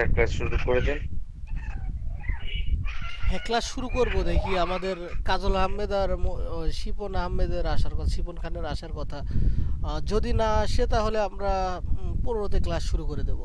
Sir class শুরু করে দেন। হ্যাঁ, ক্লাস শুরু করব। দেখি আমাদের কাজল আহমেদ আর শিপন আহমেদের আসার কথা, শিপন খানের আসার কথা। যদি না আসে তাহলে আমরা 15তে ক্লাস শুরু করে দেব।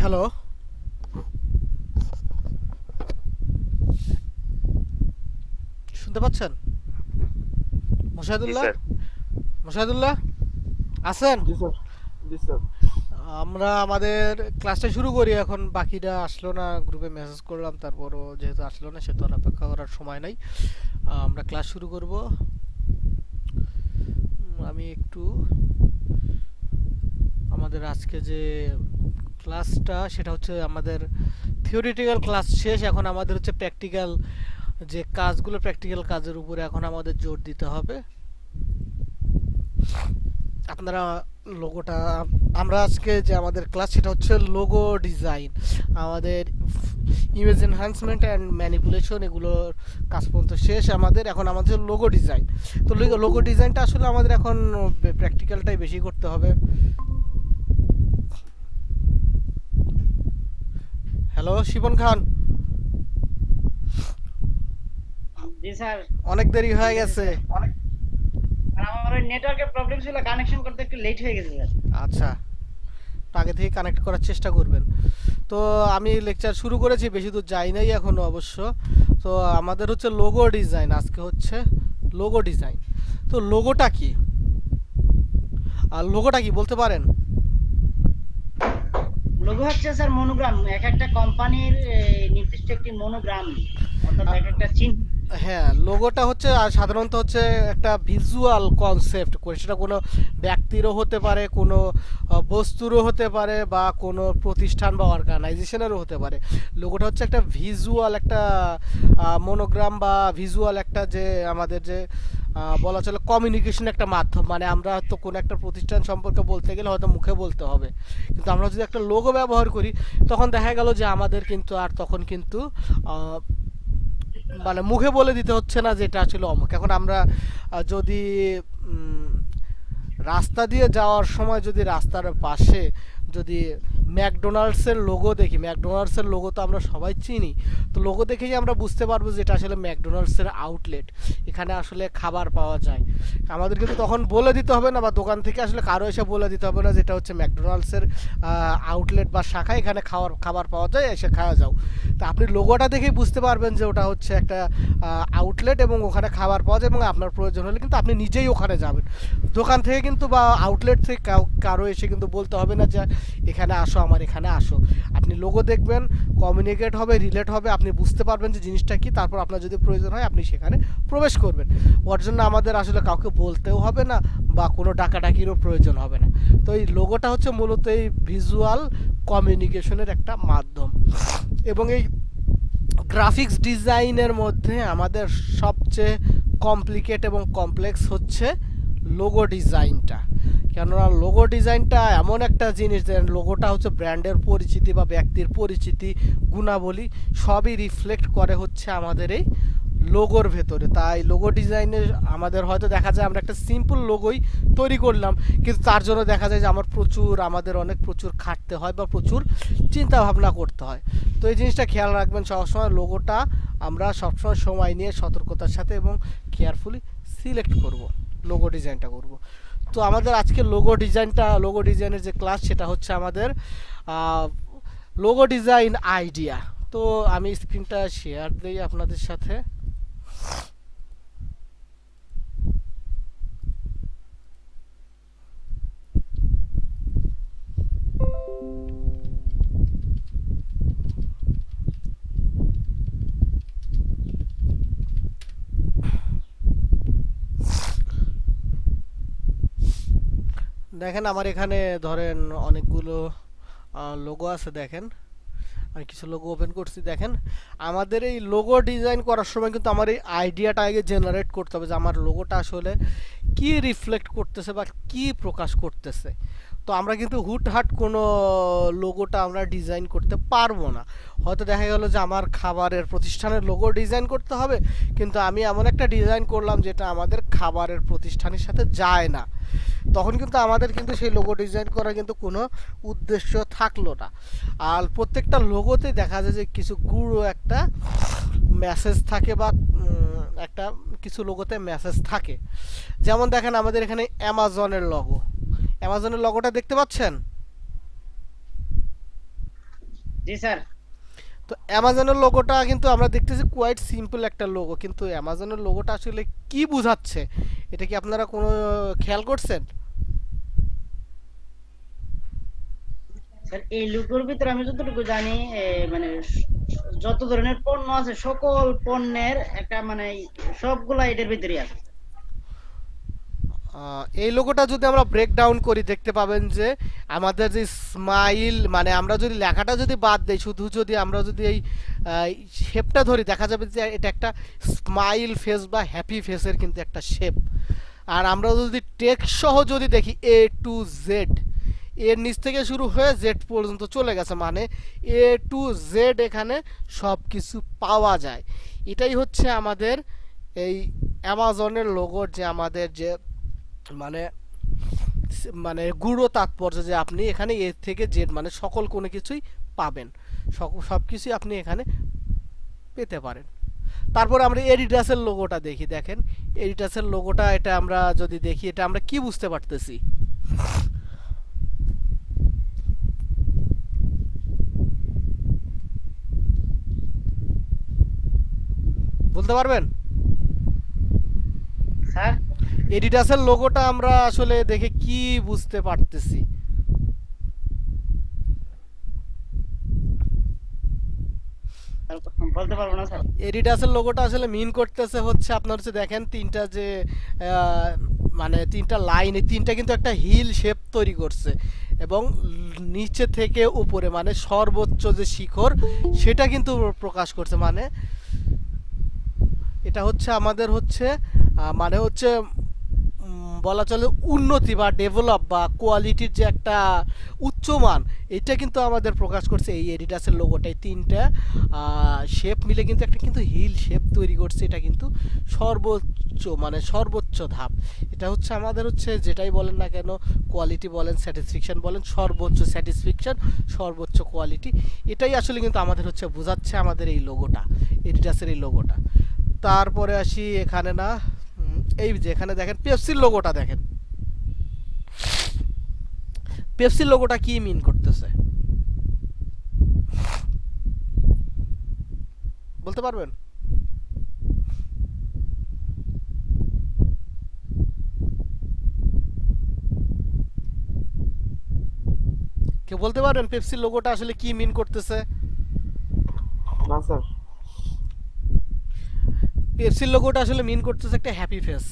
হ্যালো, শুনতে পাচ্ছেন? জি মোশাহিদুল্লাহ, স্যার। মোশাহিদুল্লাহ আছেন? জি স্যার। জি স্যার। আমরা আমাদের ক্লাসটা শুরু করি এখন। বাকিরা আসলো না, গ্রুপে মেসেজ করলাম, তারপরও যেহেতু আসলো না সেহেতু আর অপেক্ষা করার সময় নাই। আমরা ক্লাস শুরু করব। আমি একটু আমাদের আজকে যে ক্লাসটা সেটা হচ্ছে আমাদের থিওরিটিক্যাল ক্লাস শেষ, এখন আমাদের হচ্ছে প্র্যাকটিক্যাল যে কাজগুলো, প্র্যাকটিক্যাল কাজের উপরে এখন আমাদের জোর দিতে হবে। আপনারা লোগোটা, আমরা আজকে যে আমাদের ক্লাস সেটা হচ্ছে লোগো ডিজাইন, আমাদের ইমেজ এনহান্সমেন্ট অ্যান্ড ম্যানিপুলেশন, এগুলোর কাজ পর্যন্ত শেষ আমাদের। এখন আমাদের লোগো ডিজাইন। তো লোগো ডিজাইনটা আসলে আমাদের এখন প্র্যাকটিক্যালটাই বেশি করতে হবে। হ্যালো শিপন খান, জি স্যার। অনেক দেরি হয়ে ঠিক আছে গেছে। স্যার। আর আমার ওই নেটওয়ার্কের প্রবলেম ছিল, কানেকশন করতে একটু লেট হয়ে গেছে স্যার। আচ্ছা, তো আগে থেকে কানেক্ট করার চেষ্টা করবেন। তো আমি লেকচার শুরু করেছি, বেশি দূর যাই নাই এখনো অবশ্য। তো আমাদের হচ্ছে লোগো ডিজাইন, আজকে হচ্ছে লোগো ডিজাইন। তো লোগোটা কি, আর লোগোটা কি বলতে পারেন? লোগো হচ্ছে স্যার মনোগ্রাম, এক একটা কোম্পানির নির্দিষ্ট একটি মনোগ্রাম, অর্থাৎ এক একটা চিহ্ন। হ্যাঁ, লোগোটা হচ্ছে আর সাধারণত হচ্ছে একটা ভিজুয়াল কনসেপ্ট করে, সেটা কোনো ব্যক্তিরও হতে পারে, কোনো বস্তুরও হতে পারে, বা কোনো প্রতিষ্ঠান বা অর্গানাইজেশনেরও হতে পারে। লোগোটা হচ্ছে একটা ভিজুয়াল, একটা মনোগ্রাম বা ভিজুয়াল একটা, যে আমাদের যে বলা চলে কমিউনিকেশন একটা মাধ্যম। মানে আমরা তো কোনো একটা প্রতিষ্ঠান সম্পর্কে বলতে গেলে হয়তো মুখে বলতে হবে, কিন্তু আমরা যদি একটা লোগো ব্যবহার করি তখন দেখা গেল যে আমাদের কিন্তু আর তখন কিন্তু মানে মুখে বলে দিতে হচ্ছে না যে এটা আসলে অমুক। এখন আমরা যদি উম, রাস্তা দিয়ে যাওয়ার সময় যদি রাস্তার পাশে যদি ম্যাকডোনাল্ডসের লোগো দেখি, ম্যাকডোনাল্ডসের লোগো তো আমরা সবাই চিনি, তো লোগো দেখেই আমরা বুঝতে পারবো যে এটা আসলে ম্যাকডোনাল্ডসের আউটলেট, এখানে আসলে খাবার পাওয়া যায়। আমাদের কিন্তু তখন বলে দিতে হবে না, বা দোকান থেকে আসলে কারো এসে বলে দিতে হবে না যে এটা হচ্ছে ম্যাকডোনাল্ডসের আউটলেট বা শাখা, এখানে খাবার পাওয়া যায়, এসে খাওয়া যাও। তো আপনি লোগোটা দেখেই বুঝতে পারবেন যে ওটা হচ্ছে একটা আউটলেট এবং ওখানে খাবার পাওয়া যায়, এবং আপনার প্রয়োজন হলে কিন্তু আপনি নিজেই ওখানে যাবেন। দোকান থেকে কিন্তু বা আউটলেট থেকে কারো এসে কিন্তু বলতে হবে না যে এখানে আসো, আমার এখানে আসো। আপনি লোগো দেখবেন, কমিউনিকেট হবে, রিলেট হবে, আপনি বুঝতে পারবেন যে জিনিসটা কি, তারপর আপনার যদি প্রয়োজন হয় আপনি সেখানে প্রবেশ করবেন। ওর জন্য আমাদের আসলে কাউকে বলতেও হবে না, বা কোনো ডাকাডাকিরও প্রয়োজন হবে না। তো এই লোগোটা হচ্ছে মূলত এই ভিজুয়াল কমিউনিকেশনের একটা মাধ্যম। এবং এই গ্রাফিক্স ডিজাইনের মধ্যে আমাদের সবচেয়ে কমপ্লিকেট এবং কমপ্লেক্স হচ্ছে লোগো ডিজাইনটা। কেননা লোগো ডিজাইনটা এমন একটা জিনিস যে লোগোটা হচ্ছে ব্র্যান্ডের পরিচিতি বা ব্যক্তির পরিচিতি, গুণাবলী সবই রিফ্লেক্ট করে হচ্ছে আমাদের এই লোগোর ভেতরে। তাই লোগো ডিজাইনে আমাদের হয়তো দেখা যায় আমরা একটা সিম্পল লোগোই তৈরি করলাম, কিন্তু তার জন্য দেখা যায় যে আমাদের অনেক প্রচুর খাটতে হয় বা প্রচুর চিন্তা ভাবনা করতে হয়। তো এই জিনিসটা খেয়াল রাখবেন সবসময়, লোগোটা আমরা সবসময় সময় নিয়ে সতর্কতার সাথে এবং কেয়ারফুলি সিলেক্ট করব, লোগো ডিজাইনটা করব। তো আমাদের আজকে লোগো ডিজাইনের যে ক্লাস সেটা হচ্ছে আমাদের লোগো ডিজাইন আইডিয়া। তো আমি স্ক্রিনটা শেয়ার দিই আপনাদের সাথে। দেখেন আমার এখানে ধরেন অনেকগুলো লোগো আছে, দেখেন আমি কিছু লোগো ওপেন করছি। দেখেন আমাদের এই লোগো ডিজাইন করার সময় কিন্তু আমার এই আইডিয়াটা আগে জেনারেট করতে হবে যে আমার লোগোটা আসলে কি রিফ্লেক্ট করতেছে বা কি প্রকাশ করতেছে। তো আমরা কিন্তু হুটহাট কোনো লোগোটা আমরা ডিজাইন করতে পারবো না। হয়তো দেখা গেল যে আমার খাবারের প্রতিষ্ঠানের লোগো ডিজাইন করতে হবে, কিন্তু আমি এমন একটা ডিজাইন করলাম যেটা আমাদের খাবারের প্রতিষ্ঠানের সাথে যায় না, তখন কিন্তু আমাদের কিন্তু সেই লোগো ডিজাইন করার কিন্তু কোনো উদ্দেশ্য থাকলো না। আর প্রত্যেকটা লোগোতে দেখা যায় যে কিছু গুঁড়ো একটা মেসেজ থাকে, বা একটা কিছু লোগোতে মেসেজ থাকে। যেমন দেখেন আমাদের এখানে অ্যামাজনের লোগোটা দেখতে পাচ্ছেন? জি স্যার। তো অ্যামাজনের লোগোটা কিন্তু আমরা দেখতেছি কোয়াইট সিম্পল একটা লোগো, কিন্তু অ্যামাজনের লোগোটা আসলে কি বোঝাচ্ছে এটা কি আপনারা কোনো খেয়াল করছেন? স্যার এই লুকোর ভিতরে আমি যতটুকু জানি মানে যত ধরনের পণ্য আছে সকল পণ্যের একটা মানে সবগুলা এটার ভিতরেই আছে। এই লোগোটা যদি আমরা ব্রেক ডাউন করি দেখতে পাবেন যে আমাদের যে স্মাইল, মানে আমরা যদি লেখাটা যদি বাদ দেই, শুধু যদি আমরা যদি এই শেপটা ধরি, দেখা যাবে যে এটা একটা স্মাইল ফেস বা হ্যাপি ফেসের কিন্তু একটা শেপ। আর আমরা যদি টেক্সট সহ যদি দেখি এ টু জেড, এর নিচ থেকে শুরু হয়ে জেড পর্যন্ত চলে গেছে, মানে এ টু জেড এখানে সব কিছু পাওয়া যায়। এটাই হচ্ছে আমাদের এই অ্যামাজনের লোগোর যে আমাদের যে মানে মানে গুঁড়ো তাৎপর্য, যে আপনি এখানে এ থেকে জেড মানে সকল কোনো কিছুই পাবেন, সব কিছুই আপনি এখানে পেতে পারেন। তারপরে আমরা এডিডাসের লোগোটা দেখি, দেখেন এডিডাসের লোগোটা, এটা আমরা যদি দেখি এটা আমরা কি বুঝতে পারতেছি? বলতে পারবেন? স্যার এডিডাসের লোগোটা আমরা আসলে দেখে কি বুঝতে পারতেছি? বলতে পারবো না স্যার। এডিডাসের লোগোটা আসলে মিন করতেছে হচ্ছে আপনার হচ্ছে দেখেন তিনটা যে মানে তিনটা লাইন, এই তিনটা কিন্তু একটা হিল শেপ তৈরি করছে, এবং নিচে থেকে উপরে মানে সর্বোচ্চ যে শিখর সেটা কিন্তু প্রকাশ করছে। মানে এটা হচ্ছে আমাদের হচ্ছে মানে হচ্ছে বলা চলে উন্নতি বা ডেভেলপ বা কোয়ালিটির যে একটা উচ্চমান, এটা কিন্তু আমাদের প্রকাশ করছে এই এডিডাসের লোগোটাই। তিনটা শেপ মিলে কিন্তু একটা কিন্তু হিল শেপ তৈরি করছে, এটা কিন্তু সর্বোচ্চ মানে সর্বোচ্চ ধাপ। এটা হচ্ছে আমাদের হচ্ছে যেটাই বলেন না কেন, কোয়ালিটি বলেন, স্যাটিসফ্যাকশন বলেন, সর্বোচ্চ স্যাটিসফ্যাকশন, সর্বোচ্চ কোয়ালিটি, এটাই আসলে কিন্তু আমাদের হচ্ছে বোঝাচ্ছে আমাদের এই লোগোটা, এডিডাসের এই লোগোটা। তারপরে আসি এখানে না, এই যে এখানে দেখেন পেপসির লোগোটা দেখেন, পেপসির লোগোটা কি মিন করতেছে বলতে পারবেন? কেউ বলতে পারবেন পেপসির লোগোটা আসলে কি মিন করতেছে? না স্যার। পেপসির লোগোটা আসলে মিন করতেছে একটা হ্যাপি ফেস।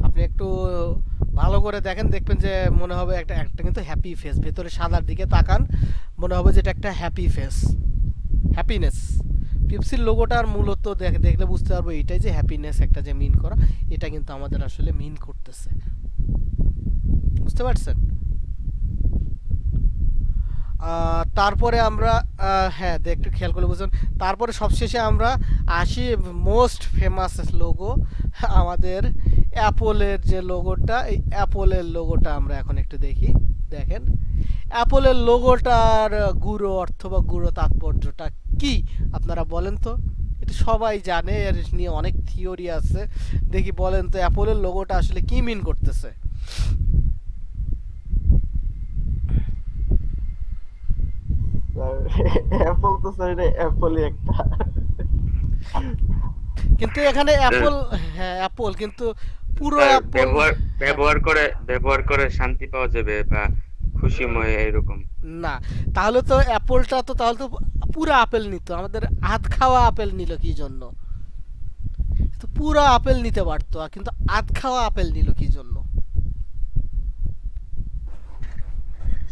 আপনি একটু ভালো করে দেখেন, দেখবেন যে মনে হবে একটা একটা কিন্তু হ্যাপি ফেস, ভেতরে সাদার দিকে তাকান, মনে হবে যে এটা একটা হ্যাপি ফেস, হ্যাপিনেস। পেপসির লোগোটার মূলত দেখলে বুঝতে পারবো এটাই যে হ্যাপিনেস একটা যে মিন করা, এটা কিন্তু আমাদের আসলে মিন করতেছে, বুঝতে পারছেন? তারপরে আমরা হ্যাঁ একটু খেয়াল করে বুঝুন। তারপরে সবশেষে আমরা আসি মোস্ট ফেমাস লোগো, আমাদের অ্যাপলের যে লোগোটা, এই অ্যাপলের লোগোটা আমরা এখন একটু দেখি। দেখেন অ্যাপলের লোগোটার গুঁড়ো অর্থ বা গুঁড়ো তাৎপর্যটা কি আপনারা বলেন তো? এটা সবাই জানে, এর নিয়ে অনেক থিওরি আছে। দেখি বলেন তো অ্যাপলের লোগোটা আসলে কি মিন করতেছে? অ্যাপল তো স্যার, এটা অ্যাপলই একটা। কিন্তু এখানে অ্যাপল, হ্যাঁ অ্যাপল, কিন্তু পুরো স্যার অ্যাপল। ব্যবহার করে শান্তি পাওয়া যাবে বা খুশিময় এরকম। না, তাহলে তো অ্যাপলটা তো তাহলে তো পুরো আপেল নিত, আমাদের আধ খাওয়া আপেল নিল কি জন্য? তো পুরো আপেল নিতে পারতো, কিন্তু আধ খাওয়া আপেল নিল কি জন্য?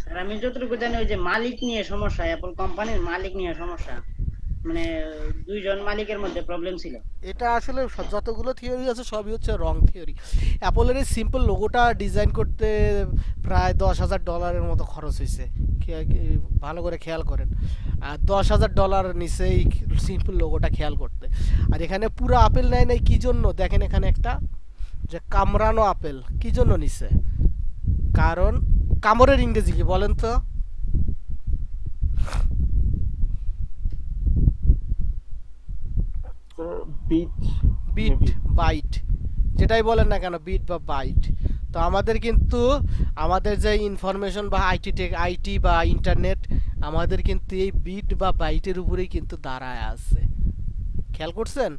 স্যার আমি যতটুকু জানি ওই যে মালিক নিয়ে সমস্যা, অ্যাপল কোম্পানির মালিক নিয়ে সমস্যা, মানে দুইজন মালিকের মধ্যে প্রবলেম ছিল। এটা আসলে যতগুলো থিওরি আছে সবই হচ্ছে রং থিওরি। অ্যাপলের এই সিম্পল লোগোটা ডিজাইন করতে প্রায় $10,000 মতো খরচ হয়েছে, ভালো করে খেয়াল করেন। আর $10,000 নিচে এই সিম্পল লোগোটা খেয়াল করতে। আর এখানে পুরো আপেল নেয় নাই কি জন্য? দেখেন এখানে একটা যে কামড়ানো আপেল কি জন্য নিছে? কারণ কামড়ের ইংরেজি কি বলেন তো? বিট। বিট, বাইট, যেটাই বলেন না কেন, বিট বা বাইট। তো আমাদের কিন্তু আমাদের যে ইনফরমেশন বা আইটি বা ইন্টারনেট আমাদের কিন্তু এই বিট বা বাইটের উপরেই কিন্তু দাঁড়ায় আছে। খেয়াল করছেন?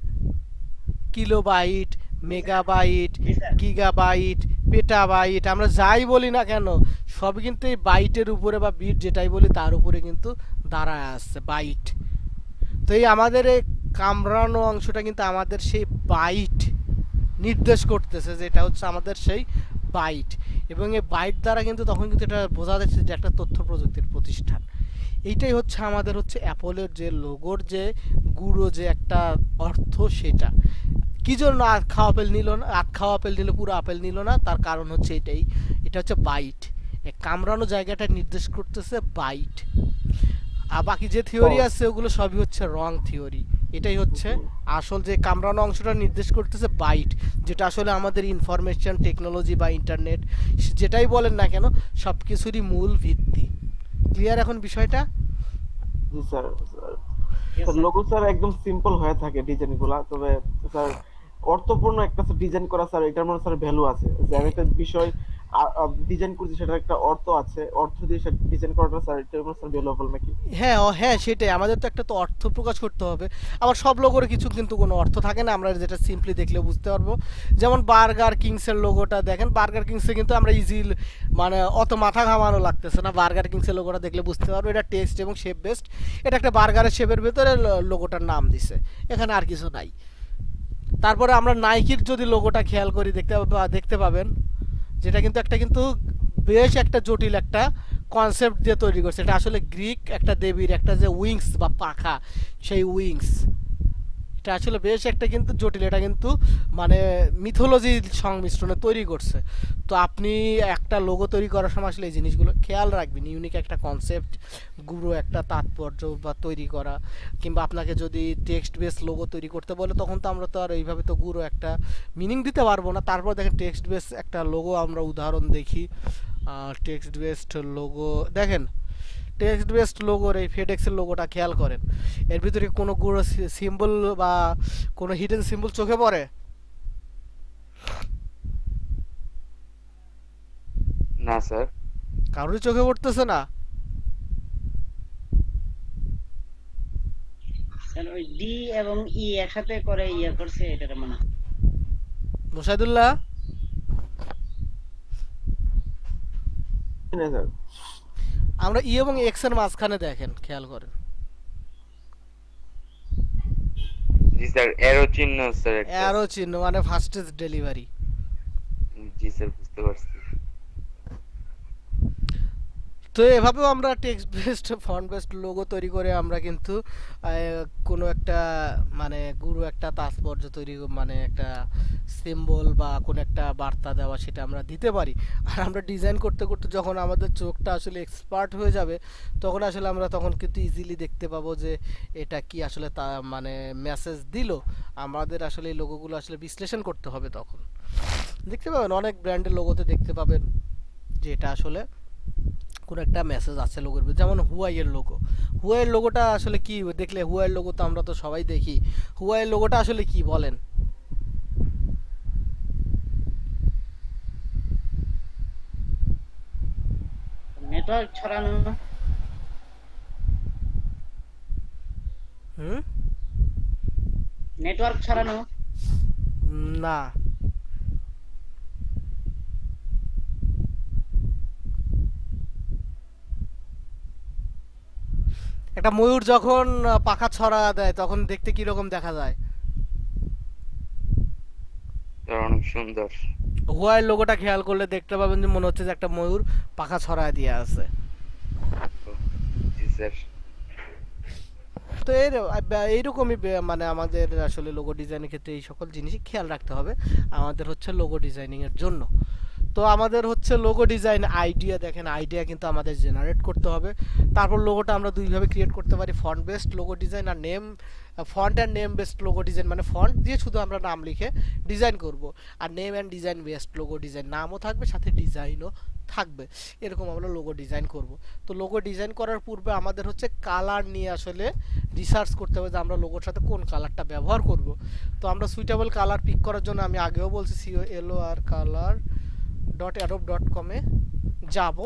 কিলোবাইট, মেগাবাইট, জি স্যার। গিগাবাইট, পেটাবাইট, আমরা যাই বলি না কেন সবই কিন্তু এই বাইটের উপরে বা বিট যেটাই বলি তার উপরে কিন্তু দাঁড়ায় আসছে বাইট। তো এই আমাদের এই কামড়ানো অংশটা কিন্তু আমাদের সেই বাইট নির্দেশ করতেছে, যেটা হচ্ছে আমাদের সেই বাইট। এবং এই বাইট দ্বারা কিন্তু তখন কিন্তু এটা বোঝা যাচ্ছে যে একটা তথ্য প্রযুক্তির প্রতিষ্ঠান। এইটাই হচ্ছে আমাদের হচ্ছে অ্যাপলের যে লোগোর যে গুঁড়ো যে একটা অর্থ সেটা। কি জন্য আধা আপেল নিল না, আধা আপেল নিল পুরো আপেল নিল না, তার কারণ হচ্ছে এটাই, এটা হচ্ছে বাইট। এই কামড়ানো জায়গাটা নির্দেশ করতেছে বাইট। আর বাকি যে থিওরি আছে ওগুলো সবই হচ্ছে রং থিওরি। এটাই হচ্ছে আসল যে কামড়ানো অংশটা নির্দেশ করতেছে বাইট, যেটা আসলে আমাদের ইনফরমেশন টেকনোলজি বা ইন্টারনেট যেটাই বলেন না কেন সব কিছুরই মূল ভিত্তি। ক্লিয়ার এখন বিষয়টা? জি sir. Yes, sir sir. Logo sir একদম সিম্পল হয়ে থাকে ডিজাইন গুলা, তবে স্যার অর্থপূর্ণ একটা ডিজাইন করা স্যার এটার মধ্যে স্যার ভ্যালু আছে, যে আমি একটা বিষয় ডিজাইন করছি সেটার একটা অর্থ আছে, অর্থ দিয়ে সেটা ডিজাইন করাটা স্যার এটার মধ্যে স্যার ভ্যালুয়েবল নাকি? হ্যাঁ হ্যাঁ সেটাই, আমাদের তো একটা তো অর্থ প্রকাশ করতে হবে। আবার সব লোগোর কিছু কিন্তু কোনো অর্থ থাকে না, আমরা যেটা সিম্পলি দেখলে বুঝতে পারবো। যেমন বার্গার কিংসের লোগোটা দেখেন, বার্গার কিংসে কিন্তু আমরা ইজি মানে অত মাথা ঘামানো লাগতেছে না, বার্গার কিংসের লোগোটা দেখলে বুঝতে পারবো এটা টেস্ট এবং শেপ বেস্ট। এটা একটা বার্গারের শেপের ভেতরে লোগোটার নাম দিছে, এখানে আর কিছু নাই। তারপরে আমরা নাইকির যদি লোগোটা খেয়াল করি দেখতে পাবেন যেটা কিন্তু একটা কিন্তু বেশ একটা জটিল একটা কনসেপ্ট দিয়ে তৈরি করছে। এটা আসলে গ্রিক একটা দেবীর একটা যে উইংস বা পাখা, সেই উইংস এটা আসলে বেশ একটা কিন্তু জটিল, এটা কিন্তু মানে মিথোলজির সংমিশ্রণে তৈরি করছে। তো আপনি একটা লোগো তৈরি করার সময় আসলে এই জিনিসগুলো খেয়াল রাখবেন, ইউনিক একটা কনসেপ্ট, গুঁড়ো একটা তাৎপর্য বা তৈরি করা। কিংবা আপনাকে যদি টেক্সট বেস লোগো তৈরি করতে বলে তখন তো আমরা তো আর এইভাবে তো গুঁড়ো একটা মিনিং দিতে পারবো না। তারপর দেখেন টেক্সট বেস একটা লোগো আমরা উদাহরণ দেখি। টেক্সট বেসড লোগো দেখেন, টেক্সট বেসড লোগোর এই ফেডেক্সের লোগোটা খেয়াল করেন, এর ভিতরে কোনো গুঁড়ো সিম্বল বা কোনো হিডেন সিম্বল চোখে পড়ে? না স্যার। কারোরই চোখে পড়তেছে না। স্যার ওই ডি এবং ই একসাথে করে ইয়ে করছে এটা মানে। মুশাহিদুল্লাহ, না স্যার। আমরা ই এবং এক্স এর মাঝখানে দেখেন, খেয়াল করেন জি স্যার, এরো চিহ্ন স্যার একটা। অ্যারো চিহ্ন মানে ফাস্টেস্ট ডেলিভারি। জি স্যার, বুঝতে পারছি। তো এভাবেও আমরা text based font based logo তৈরি করে আমরা কিন্তু কোনো একটা মানে গুরু একটা তাৎপর্য তৈরি মানে একটা সিম্বল বা কোনো একটা বার্তা দেওয়া সেটা আমরা দিতে পারি। আর আমরা ডিজাইন করতে করতে যখন আমাদের চোখটা আসলে এক্সপার্ট হয়ে যাবে তখন আসলে আমরা তখন কিন্তু ইজিলি দেখতে পাবো যে এটা কি আসলে তা মানে মেসেজ দিল। আমাদের আসলে এই লোগোগুলো আসলে বিশ্লেষণ করতে হবে, তখন দেখতে পাবেন অনেক ব্র্যান্ডের লোগোতে দেখতে পাবেন যে এটা আসলে কোনো একটা মেসেজ আছে লোগোর ভিতরে। যেমন হুয়াইয়ের লোগো, হুয়াইয়ের লোগোটা আসলে কি দেখলে, হুয়াইয়ের লোগো তো আমরা তো সবাই দেখি, হুয়াইয়ের লোগোটা আসলে কি বলেন? নেটওয়ার্ক ছড়ানো। হুম, নেটওয়ার্ক ছড়ানো। না, একটা ময়ূর যখন পাখা ছড়া দেয় তখন দেখতে কি রকম দেখা যায়? স্যার অনেক সুন্দর। হুয়াইয়ের লোগোটা খেয়াল করলে দেখতে পাবেন যে মনে হচ্ছে যে একটা ময়ূর পাখা ছড়ায় দিয়ে আছে। জি স্যার। তো এইরকমই মানে আমাদের আসলে লোগো ডিজাইনের ক্ষেত্রে এই সকল জিনিসই খেয়াল রাখতে হবে আমাদের হচ্ছে লোগো ডিজাইনিং এর জন্য। তো আমাদের হচ্ছে লোগো ডিজাইন আইডিয়া, দেখেন আইডিয়া কিন্তু আমাদের জেনারেট করতে হবে। তারপর লোগোটা আমরা দুইভাবে ক্রিয়েট করতে পারি, ফন্ট বেসড লোগো ডিজাইন আর name font and name based logo design, মানে ফন্ট দিয়ে শুধু আমরা নাম লিখে ডিজাইন করব। আর name and design based logo design, নামও থাকবে সাথে ডিজাইনও থাকবে, এরকম আমরা লোগো ডিজাইন করব। তো লোগো ডিজাইন করার পূর্বে আমাদের হচ্ছে কালার নিয়ে আসলে রিসার্চ করতে হবে যে আমরা লোগোর সাথে কোন কালারটা ব্যবহার করব। তো আমরা সুইটেবল কালার পিক করার জন্য আমি আগেও বলছি COLOR color.adobe.com-এ যাব,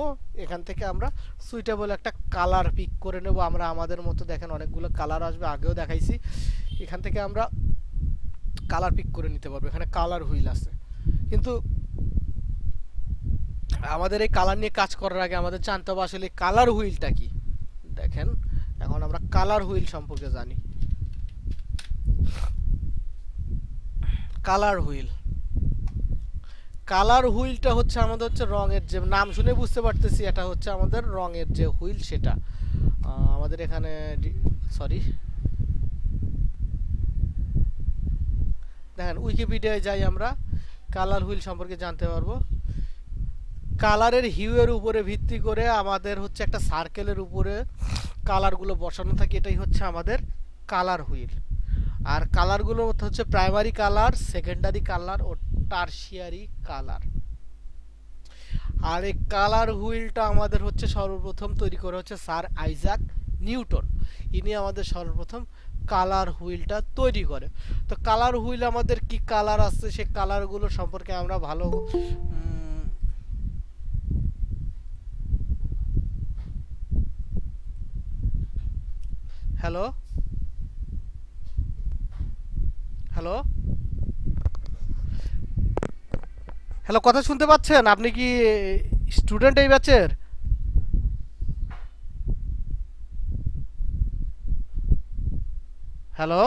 এখান থেকে আমরা সুইটেবল একটা কালার পিক করে নেব। আমরা আমাদের মতো দেখেন অনেকগুলো কালার আসবে, আগেও দেখাইছি। এখান থেকে আমরা কালার পিক করে নিতে পারবো। এখানে কালার হুইল আছে, কিন্তু আমাদের এই কালার নিয়ে কাজ করার আগে আমাদের জানতে হবে আসলে কালার হুইলটা কি। দেখেন এখন আমরা কালার হুইল সম্পর্কে জানি। কালার হুইল, কালার হুইলটা হচ্ছে আমাদের হচ্ছে রঙের, যে নাম শুনে বুঝতে পারতেছি এটা হচ্ছে আমাদের রঙের যে হুইল সেটা। আমাদের এখানে সরি দেখেন উইকিপিডিয়ায় যাই, আমরা কালার হুইল সম্পর্কে জানতে পারবো। কালারের হিউয়ের উপরে ভিত্তি করে আমাদের হচ্ছে একটা সার্কেলের উপরে কালারগুলো বসানো থাকে, এটাই হচ্ছে আমাদের কালার হুইল। আর কালারগুলো হচ্ছে প্রাইমারি কালার, সেকেন্ডারি কালার ও টারশিয়ারি কালার। আর এই কালার হুইলটা আমাদের হচ্ছে সর্বপ্রথম তৈরি করে হচ্ছে স্যার আইজাক নিউটন। ইনি আমাদের সর্বপ্রথম কালার হুইলটা তৈরি করে। তো কালার হুইল আমাদের কি কালার আছে সেই কালারগুলো সম্পর্কে আমরা ভালো হ্যালো হ্যালো হ্যালো কথা শুনতে পাচ্ছেন? আপনি কি স্টুডেন্ট এই ব্যাচের? হ্যালো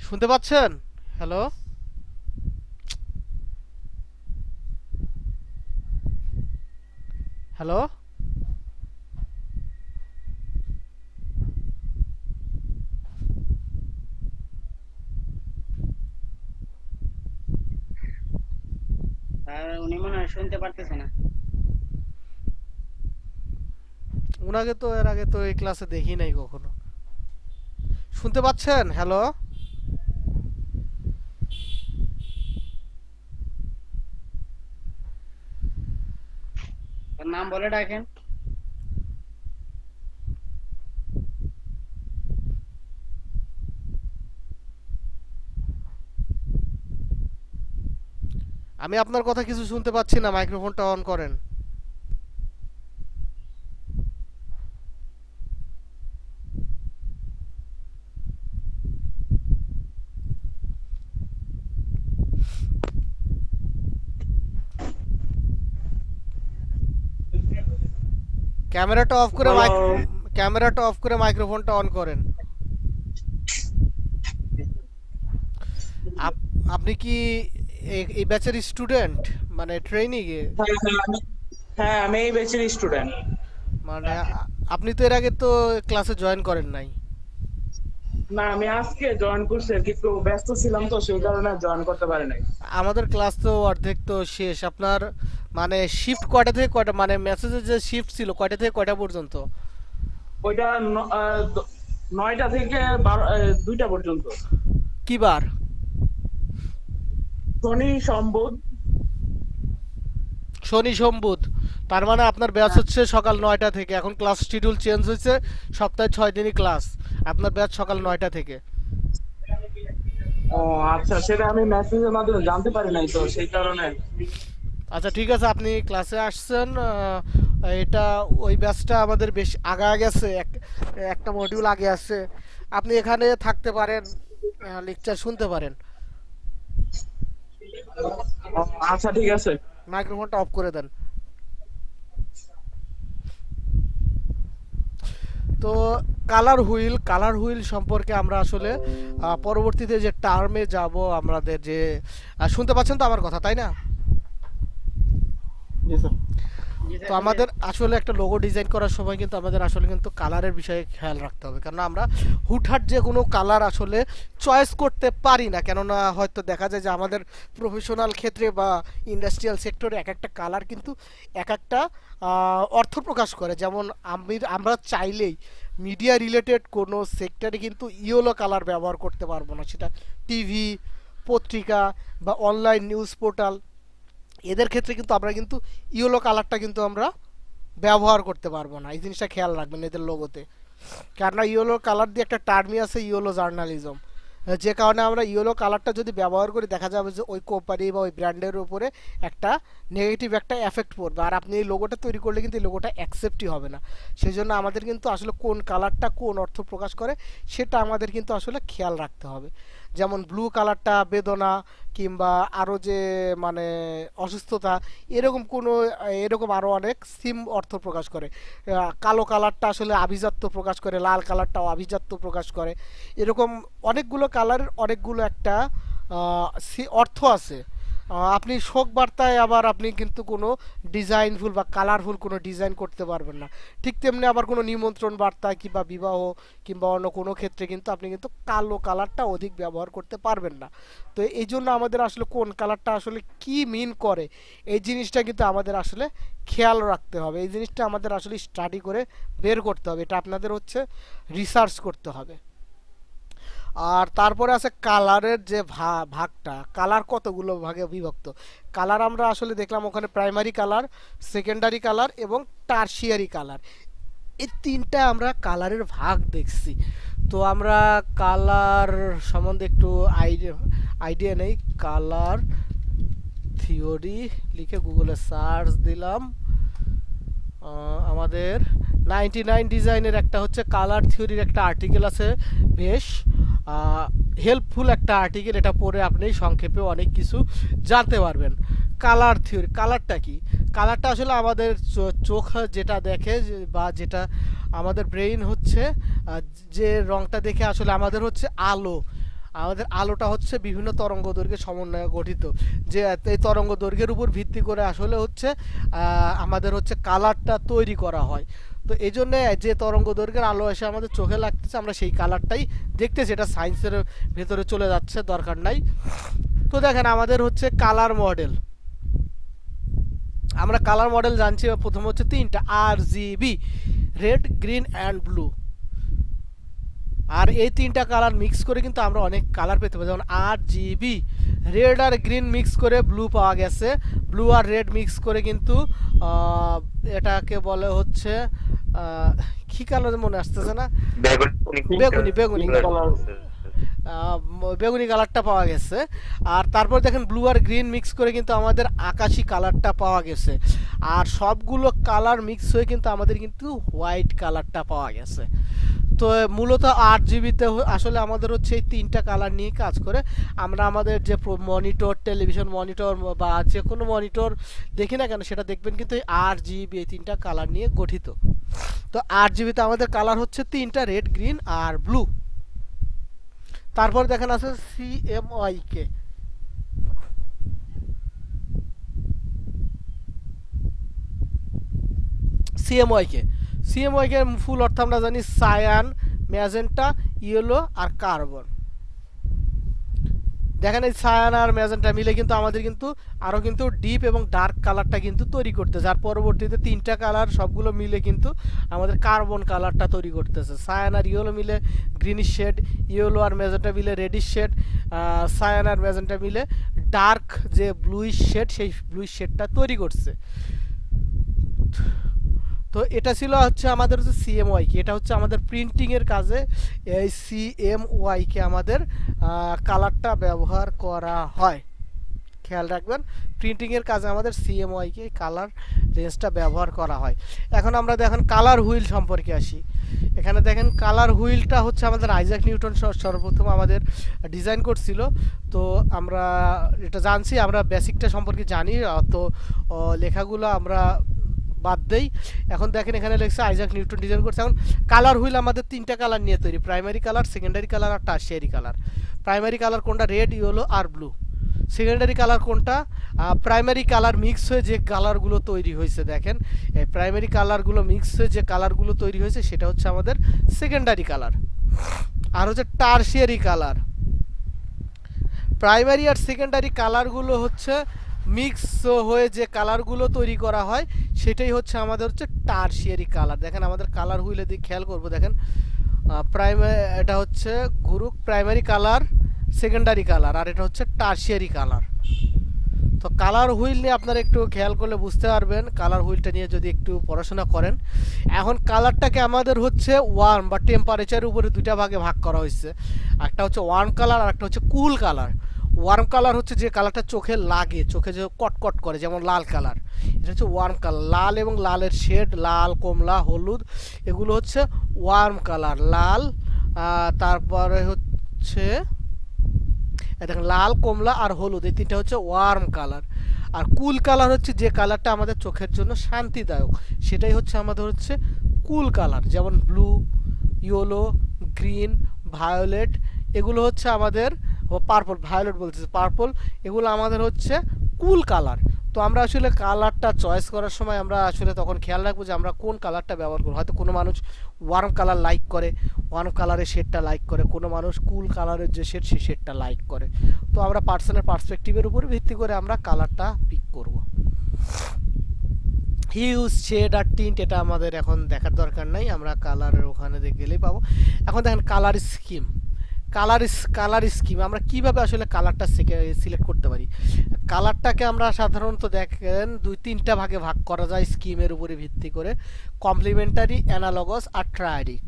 শুনতে পাচ্ছেন? হ্যালো হ্যালো আর উনি মনে হয় শুনতে পারতেছে না। ওনাকে তো এর আগে তো এই ক্লাসে দেখি নাই কখনো। শুনতে পাচ্ছেন? হ্যালো তার নাম বলে ডাকেন। আমি আপনার কথা কিছু শুনতে পাচ্ছি না, মাইক্রোফোনটা অন করেন। ক্যামেরাটা অফ করে ক্যামেরাটা অফ করে মাইক্রোফোনটা অন করেন। আপনি কি এই ব্যাচের স্টুডেন্ট, মানে ট্রেনিং এ? হ্যাঁ, আমি এই ব্যাচের স্টুডেন্ট। মানে আপনি তো এর আগে তো ক্লাসে জয়েন করেন নাই। না, আমি আজকে জয়েন করছি, আর কি একটু ব্যস্ত ছিলাম তো সেই কারণে জয়েন করতে পারি নাই। আমাদের ক্লাস তো অর্ধেক তো শেষ। আপনার মানে শিফট কয়টা থেকে কয়টা, মানে মেসেজের যে শিফট ছিল কয়টা থেকে কয়টা পর্যন্ত? ওইটা 9টা থেকে 2টা পর্যন্ত। কি বার? শনি সোম বুধ। শনি সোম বুধ। তার মানে আপনার ব্যাচ হচ্ছে সকাল 9টা থেকে। এখন ক্লাস শিডিউল চেঞ্জ হয়েছে, সপ্তাহে 6 দিনই ক্লাস। আপনার ব্যাচ সকাল 9টা থেকে। ও আচ্ছা, সেটা আমি মেসেজের মাধ্যমে জানতে পারি নাই তো সেই কারণে। আচ্ছা ঠিক আছে, আপনি ক্লাসে আসছেন। এটা ওই ব্যাচটা আমাদের বেশ আগায় গেছে, একটা মডিউল আগে আছে। আপনি এখানে থাকতে পারেন, লেকচার শুনতে পারেন। ও, আচ্ছা ঠিক আছে। মাইক্রোফোনটা অফ করে দেন। তো কালার হুইল সম্পর্কে আমরা আসলে পরবর্তীতে যে টার্মে যাব আমাদের যে শুনতে পাচ্ছেন তো আমার কথা, তাই না? জি স্যার। জি স্যার, তো আমাদের আসলে একটা লোগো ডিজাইন করার সময় কিন্তু আমাদের আসলে কিন্তু কালারের বিষয়ে খেয়াল রাখতে হবে, কারণ আমরা হুটহাট যে কোনো কালার আসলে চয়েস করতে পারি না। কেননা হয়তো দেখা যায় যে আমাদের প্রফেশনাল ক্ষেত্রে বা ইন্ডাস্ট্রিয়াল সেক্টরে এক একটা কালার কিন্তু এক একটা অর্থ প্রকাশ করে। যেমন আমরা চাইলেই মিডিয়া রিলেটেড কোনো সেক্টরে কিন্তু ইয়েলো কালার ব্যবহার করতে পারবো না, সেটা টিভি, পত্রিকা বা অনলাইন নিউজ পোর্টাল, এদের ক্ষেত্রে কিন্তু আমরা কিন্তু ইয়েলো কালারটা কিন্তু আমরা ব্যবহার করতে পারবো না। এই জিনিসটা খেয়াল রাখবেন এদের লোগোতে। কেননা ইয়েলো কালার দিয়ে একটা টার্মই আছে ইয়েলো জার্নালিজম, যে কারণে আমরা ইয়েলো কালারটা যদি ব্যবহার করি দেখা যাবে যে ওই কোম্পানি বা ওই ব্র্যান্ডের উপরে একটা নেগেটিভ একটা এফেক্ট পড়বে, আর আপনি এই লোগোটা তৈরি করলে কিন্তু এই লোগোটা অ্যাকসেপ্টই হবে না। সেই জন্য আমাদের কিন্তু আসলে কোন কালারটা কোন অর্থ প্রকাশ করে সেটা আমাদের কিন্তু আসলে খেয়াল রাখতে হবে। যেমন ব্লু কালারটা বেদনা কিংবা আরও যে মানে অসুস্থতা, এরকম কোনো এরকম আরও অনেক সিম অর্থ প্রকাশ করে। কালো কালারটা আসলে আভিজাত্য প্রকাশ করে, লাল কালারটাও আভিজাত্য প্রকাশ করে। এরকম অনেকগুলো কালারের অনেকগুলো একটা অর্থ আছে। আপনি শোক বার্তায় আবার আপনি কিন্তু কোনো ডিজাইনফুল বা কালারফুল কোনো ডিজাইন করতে পারবেন না। ঠিক তেমনি আবার কোনো নিমন্ত্রণ বার্তায় কিংবা বিবাহ কিংবা অন্য কোনো ক্ষেত্রে কিন্তু আপনি কিন্তু কালো কালারটা অধিক ব্যবহার করতে পারবেন না। তো এই জন্য আমাদের আসলে কোন কালারটা আসলে কি মিন করে এই জিনিসটা কিন্তু আমাদের আসলে খেয়াল রাখতে হবে। এই জিনিসটা আমাদের আসলে স্টাডি করে বের করতে হবে, এটা আপনাদের হচ্ছে রিসার্চ করতে হবে। আর তারপরে আছে কালারের যে ভাগটা, কালার কতগুলো ভাগে বিভক্ত। কালার আমরা আসলে দেখলাম ওখানে প্রাইমারি কালার, সেকেন্ডারি কালার এবং টারশিয়ারি কালার, এই তিনটা আমরা কালারের ভাগ দেখছি। তো আমরা কালার সম্বন্ধে একটু আইডিয়া নেই। কালার থিওরি লিখে গুগলে সার্চ দিলাম। আমাদের 99 ডিজাইনের একটা হচ্ছে কালার থিওরির একটা আর্টিকেল আছে, বেশ হেল্পফুল একটা আর্টিকেল, এটা পড়ে আপনি সংক্ষেপে অনেক কিছু জানতে পারবেন। কালার থিওরি, কালারটা কি? কালারটা আসলে আমাদের চোখ যেটা দেখে বা যেটা আমাদের ব্রেইন হচ্ছে যে রংটা দেখে আসলে আমাদের হচ্ছে আলো, আমাদের আলোটা হচ্ছে বিভিন্ন তরঙ্গ দৈর্ঘ্যের সমন্বয়ে গঠিত, যে এই তরঙ্গ দৈর্ঘ্যের উপর ভিত্তি করে আসলে হচ্ছে আমাদের হচ্ছে কালারটা তৈরি করা হয়। তো এই জন্যে যে তরঙ্গ দৈর্ঘ্যের আলো এসে আমাদের চোখে লাগতেছে আমরা সেই কালারটাই দেখতেছি, এটা সায়েন্সের ভেতরে চলে যাচ্ছে, দরকার নাই। তো দেখেন আমাদের হচ্ছে কালার মডেল, আমরা কালার মডেল জানছি প্রথম হচ্ছে তিনটা, RGB, red green and blue. আর এই তিনটা কালার মিক্স করে কিন্তু আমরা অনেক কালার পেতে পারি, যেমন RGB, রেড আর গ্রিন মিক্স করে ব্লু পাওয়া গেছে, ব্লু আর রেড মিক্স করে কিন্তু এটাকে বলে হচ্ছে কি কালার মনে আসতেছে না, বেগুনি বেগুনি কালারটা পাওয়া গেছে। আর তারপর দেখেন ব্লু আর গ্রিন মিক্স করে কিন্তু আমাদের আকাশি কালারটা পাওয়া গেছে। আর সবগুলো কালার মিক্স হয়ে কিন্তু আমাদের কিন্তু হোয়াইট কালারটা পাওয়া গেছে। তো মূলত RGBতে আসলে আমাদের হচ্ছে এই তিনটা কালার নিয়ে কাজ করে। আমরা আমাদের যে মনিটর, টেলিভিশন মনিটর বা যে কোনো মনিটর দেখি না কেন সেটা দেখবেন কিন্তু এই RGB এই তিনটা কালার নিয়ে গঠিত। তো RGBতে আমাদের কালার হচ্ছে তিনটা, রেড গ্রিন আর ব্লু। তারপর দেখেন আছে CMYK, সিএমওয়াইকে ফুল অর্থ আমরা জানি সায়ান, ম্যাজেন্টা, ইয়েলো আর কার্বন। দেখেন এই সায়ান আর ম্যাজেন্টা মিলে কিন্তু আমাদের কিন্তু আরও কিন্তু ডিপ এবং ডার্ক কালারটা কিন্তু তৈরি করতেছে। আর পরবর্তীতে তিনটা কালার সবগুলো মিলে কিন্তু আমাদের কার্বন কালারটা তৈরি করতেছে। সায়ান আর ইয়েলো মিলে গ্রিনিশ শেড, ইয়েলো আর ম্যাজেন্টা মিলে রেডিশ শেড, সায়ান আর ম্যাজেন্টা মিলে ডার্ক যে ব্লুইশ শেড সেই ব্লুইশ শেডটা তৈরি করছে। তো এটা ছিল হচ্ছে আমাদের হচ্ছে CMYK, এটা হচ্ছে আমাদের প্রিন্টিংয়ের কাজে এই CMYK আমাদের কালারটা ব্যবহার করা হয়, খেয়াল রাখবেন। প্রিন্টিংয়ের কাজে আমাদের CMYK কালার রেঞ্জটা ব্যবহার করা হয়। এখন আমরা দেখেন কালার হুইল সম্পর্কে আসি। এখানে দেখেন কালার হুইলটা হচ্ছে আমাদের আইজাক নিউটন সর্বপ্রথম আমাদের ডিজাইন করছিল। তো আমরা এটা জানছি, আমরা বেসিকটা সম্পর্কে জানি, তো লেখাগুলো আমরা বাদ দেই। এখন দেখেন এখানে লেখছে আইজাক নিউটন ডিজাইন করছে। এখন কালার হুইল আমাদের তিনটা কালার নিয়ে তৈরি, প্রাইমারি কালার, সেকেন্ডারি কালার আর টারশিয়ারি কালার। প্রাইমারি কালার কোনটা? রেড, ইয়েলো আর ব্লু। সেকেন্ডারি কালার কোনটা? প্রাইমারি কালার মিক্স হয়ে যে কালারগুলো তৈরি হয়েছে, দেখেন এই প্রাইমারি কালারগুলো মিক্স হয়ে যে কালারগুলো তৈরি হয়েছে সেটা হচ্ছে আমাদের সেকেন্ডারি কালার। আর হচ্ছে টারশিয়ারি কালার, প্রাইমারি আর সেকেন্ডারি কালারগুলো হচ্ছে মিক্স হয়ে যে কালারগুলো তৈরি করা হয় সেটাই হচ্ছে আমাদের হচ্ছে টারশিয়ারি কালার। দেখেন আমাদের কালার হুইলে দিকে খেয়াল করবো, দেখেন এটা হচ্ছে প্রাইমারি কালার, সেকেন্ডারি কালার, আর এটা হচ্ছে টারশিয়ারি কালার। তো কালার হুইল নিয়ে আপনারা একটু খেয়াল করলে বুঝতে পারবেন, কালার হুইলটা নিয়ে যদি একটু পড়াশোনা করেন। এখন কালারটাকে আমাদের হচ্ছে ওয়ার্ম বা টেম্পারেচারের উপরে দুইটা ভাগে ভাগ করা হয়েছে, একটা হচ্ছে ওয়ার্ম কালার আর একটা হচ্ছে কুল কালার। ওয়ার্ম কালার হচ্ছে যে কালারটা চোখে লাগে, চোখে যে কটকট করে, যেমন লাল কালার, এটা হচ্ছে ওয়ার্ম কালার। লাল এবং লালের শেড, লাল, কমলা, হলুদ, এগুলো হচ্ছে ওয়ার্ম কালার। লাল, তারপরে হচ্ছে দেখেন লাল, কমলা আর হলুদ, এই তিনটা হচ্ছে ওয়ার্ম কালার। আর কুল কালার হচ্ছে যে কালারটা আমাদের চোখের জন্য শান্তিদায়ক, সেটাই হচ্ছে আমাদের হচ্ছে কুল কালার। যেমন ব্লু, ইয়েলো, গ্রিন, ভায়োলেট, এগুলো হচ্ছে আমাদের পার্পল, ভায়োলেট বলতেছে, পার্পল, এগুলো আমাদের হচ্ছে কুল কালার। তো আমরা আসলে কালারটা চয়েস করার সময় আমরা আসলে তখন খেয়াল রাখবো যে আমরা কোন কালারটা ব্যবহার করবো। হয়তো কোনো মানুষ ওয়ার্ম কালার লাইক করে, ওয়ার্ম কালারের শেডটা লাইক করে, কোনো মানুষ কুল কালারের যে শেড সেই শেডটা লাইক করে। তো আমরা পার্সোনাল পার্সপেক্টিভের উপর ভিত্তি করে আমরা কালারটা পিক করব। হিউজ, শেড আর টিন্ট এটা আমাদের এখন দেখার দরকার নাই, আমরা কালারের ওখানে গেলেই পাবো। এখন দেখেন কালার স্কিম। কালার স্কিম আমরা কিভাবে আসলে কালারটা সিলেক্ট করতে পারি। কালারটাকে আমরা সাধারণত দেখেন দুই তিনটা ভাগে ভাগ করা যায় স্কিমের উপরে ভিত্তি করে, কমপ্লিমেন্টারি, অ্যানালগাস আর ট্রায়াডিক।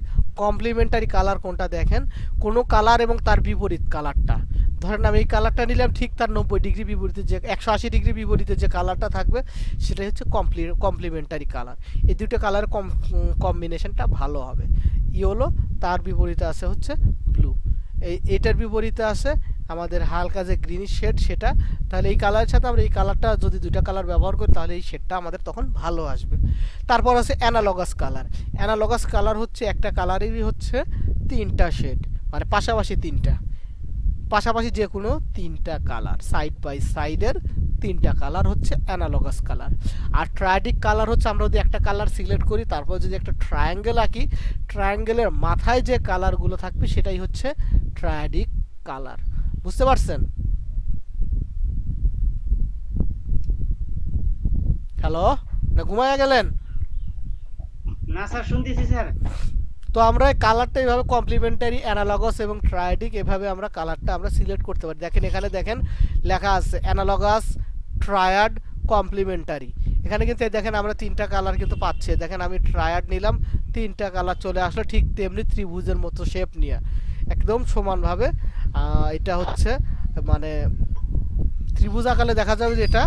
কমপ্লিমেন্টারি কালার কোনটা দেখেন, কোনো কালার এবং তার বিপরীত কালারটা। ধরেন আমি এই কালারটা নিলাম, ঠিক তার 90 ডিগ্রি বিপরীতে যে 180 ডিগ্রি বিপরীতে যে কালারটা থাকবে সেটাই হচ্ছে কমপ্লিমেন্টারি কালার। এই দুটো কালারের কম্বিনেশনটা ভালো হবে। ইয়েলো, তার বিপরীতে আছে হচ্ছে ব্লু, এটার বিপরীতে আছে আমাদের হালকা যে গ্রিনিশ শেড সেটা। তাহলে এই কালারের সাথে আমরা এই কালারটা যদি দুইটা কালার ব্যবহার করি তাহলে এই শেডটা আমাদের তখন ভালো আসবে। তারপর আছে অ্যানালগাস কালার। অ্যানালগাস কালার হচ্ছে একটা কালারেরই হচ্ছে তিনটা শেড, মানে পাশাপাশি যে কোনো তিনটা কালার, সাইড বাই সাইডের তিনটা কালার হচ্ছে অ্যানালগাস কালার। আর ট্রায়াডিক কালার হচ্ছে আমরা যদি একটা কালার সিলেক্ট করি, তারপর যদি একটা ট্রায়াঙ্গেল আঁকি, ট্রায়াঙ্গেলের মাথায় যে কালারগুলো থাকবে সেটাই হচ্ছে ট্রায়াডিক কালার। বুঝতে পারছেন? হ্যালো, না ঘুমায়া গেলেন? না স্যার, শুনতেছি স্যার। তো আমরা এই কালারটা এইভাবে কমপ্লিমেন্টারি, অ্যানালগাস এবং ট্রায়াডিক এভাবে আমরা কালারটা আমরা সিলেক্ট করতে পারি। দেখেন এখানে দেখেন লেখা আছে অ্যানালগাস, ট্রায়াড, কমপ্লিমেন্টারি। এখানে কিন্তু দেখেন আমরা তিনটা কালার কিন্তু পাচ্ছি। দেখেন আমি ট্রায়াড নিলাম, তিনটা কালার চলে আসলো, ঠিক তেমনি ত্রিভুজের মতো শেপ নিয়ে একদম সমানভাবে। এটা হচ্ছে মানে ত্রিভুজ আকারে দেখা যাবে যে এটা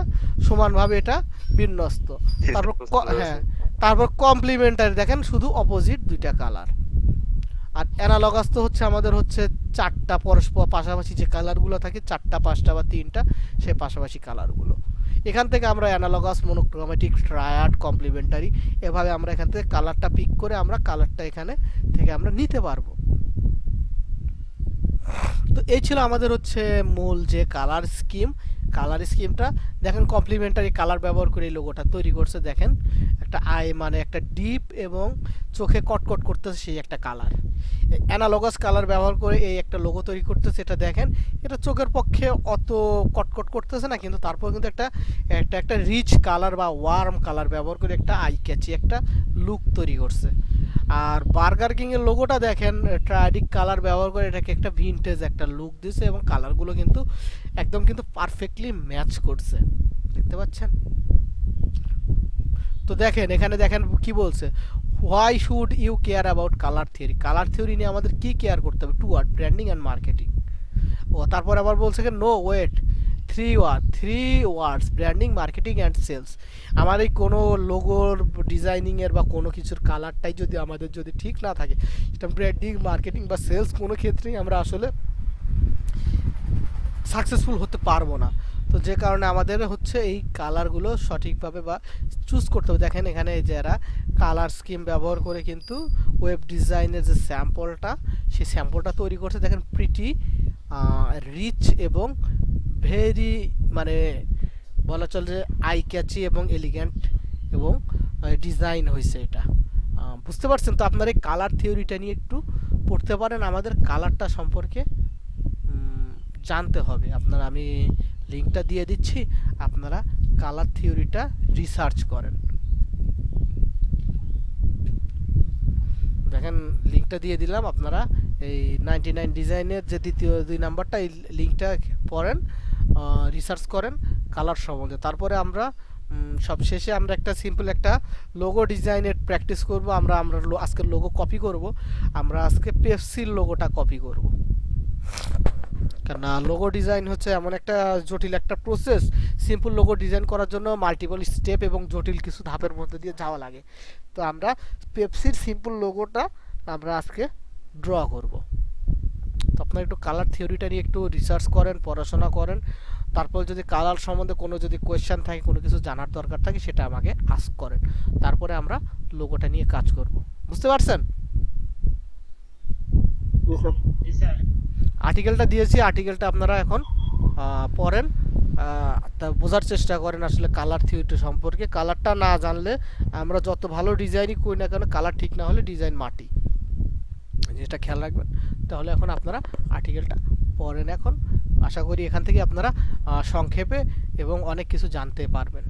সমানভাবে এটা বিন্যস্ত। তারপর হ্যাঁ, তারপর কমপ্লিমেন্টারি দেখেন শুধু অপোজিট দুইটা কালার। আর অ্যানালগাস তো হচ্ছে আমাদের হচ্ছে চারটা পরস্পর পাশাপাশি যে কালারগুলো থাকে, চারটা, পাঁচটা বা তিনটা, সেই পাশাপাশি কালারগুলো। এখান থেকে আমরা অ্যানালগাস, মনোক্রোমেটিক, ট্রায়াড, কমপ্লিমেন্টারি এভাবে আমরা এখান থেকে কালারটা পিক করে আমরা কালারটা এখানে থেকে আমরা নিতে পারবো। তো এই ছিল আমাদের হচ্ছে মূল যে কালার স্কিম। কালার স্কিমটা দেখেন কমপ্লিমেন্টারি কালার ব্যবহার করে এই লোগোটা তৈরি করছে। দেখেন একটা আই মানে একটা ডিপ এবং চোখে কটকট করতেছে সেই একটা কালার। অ্যানালগাস কালার ব্যবহার করে এই একটা লোগো তৈরি করতেছে। এটা দেখেন এটা চোখের পক্ষে অত কটকট করতেছে না, কিন্তু তারপর কিন্তু একটা রিচ কালার বা ওয়ার্ম কালার ব্যবহার করে একটা আই ক্যাচি একটা লুক তৈরি করছে। আর বার্গার কিং এর লোগোটা দেখেন ট্রায়াডিক কালার ব্যবহার করে এটাকে একটা ভিনটেজ একটা লুক দিয়েছে এবং কালারগুলো কিন্তু একদম কিন্তু পারফেক্টলি ম্যাচ করছে, দেখতে পাচ্ছেন? তো দেখেন এখানে দেখেন কি বলছে, why should you care about colour theory. Colour theory নিয়ে আমাদের কি কেয়ার করতে হবে? 2 ওয়ার্ড, ব্র্যান্ডিং অ্যান্ড মার্কেটিং। ও তারপর আবার বলছে কি no wait, 3 words, branding, marketing and sales. আমার এই কোনো লোগোর ডিজাইনিংয়ের বা কোনো কিছুর কালারটাই যদি আমাদের যদি ঠিক না থাকে, সেটা ব্র্যান্ডিং, মার্কেটিং বা সেলস কোনো ক্ষেত্রেই আমরা আসলে সাকসেসফুল হতে পারবো না। তো যে কারণে আমাদের হচ্ছে এই কালারগুলো সঠিকভাবে বা চুজ করতে হবে। দেখেন এখানে যারা কালার স্কিম ব্যবহার করে কিন্তু ওয়েব ডিজাইনের যে স্যাম্পলটা, সেই স্যাম্পলটা তৈরি করছে। দেখেন প্রিটি রিচ এবং ভেরি মানে বলা চলে যে আই ক্যাচি এবং এলিগেন্ট এবং ডিজাইন হয়েছে এটা। বুঝতে পারছেন? তো আপনার এই কালার থিওরিটা নিয়ে একটু পড়তে পারেন, আমাদের কালারটা সম্পর্কে জানতে হবে। আপনারা আমি লিঙ্কটা দিয়ে দিচ্ছি, আপনারা কালার থিওরিটা রিসার্চ করেন। দেখেন লিঙ্কটা দিয়ে দিলাম, আপনারা এই 99 ডিজাইনের যে দ্বিতীয় 2 নাম্বারটা, এই লিঙ্কটা পড়েন, রিসার্চ করেন, কালার সম্বন্ধে। তারপরে আমরা সবশেষে আমরা একটা সিম্পল একটা লোগো ডিজাইনের প্র্যাকটিস করব। আমরা আজকে লোগো কপি করব। আমরা আজকে পেপসির লোগোটা কপি করব। কেন লোগো ডিজাইন হচ্ছে এমন একটা জটিল একটা প্রসেস। সিম্পল লোগো ডিজাইন করার জন্য মাল্টিপল স্টেপ এবং জটিল কিছু ধাপের মধ্যে দিয়ে যাওয়া লাগে। তো আমরা পেপসির সিম্পল লোগোটা আমরা আজকে ড্র করব। তো আপনারা একটু কালার থিওরিটা নিয়ে একটু রিসার্চ করেন, পড়াশোনা করেন। তারপর যদি কালার সম্বন্ধে কোনো যদি কোয়েশ্চেন থাকে, কোনো কিছু জানার দরকার থাকে, সেটা আমাকে আস্ক করেন। তারপরে আমরা লোগোটা নিয়ে কাজ করব। বুঝতে পারছেন? জি স্যার। জি স্যার। আর্টিকেলটা দিয়েছি, আর্টিকেলটা আপনারা এখন পড়েন, তা বোঝার চেষ্টা করেন আসলে কালার থিওরি সম্পর্কে। কালারটা না জানলে আমরা যত ভালো ডিজাইনই করি না কেন, কালার ঠিক না হলে ডিজাইন মাটি, যেটা খেয়াল রাখবেন। তাহলে এখন আপনারা আর্টিকেলটা পড়েন। এখন আশা করি এখান থেকে আপনারা সংক্ষেপে এবং অনেক কিছু জানতে পারবেন।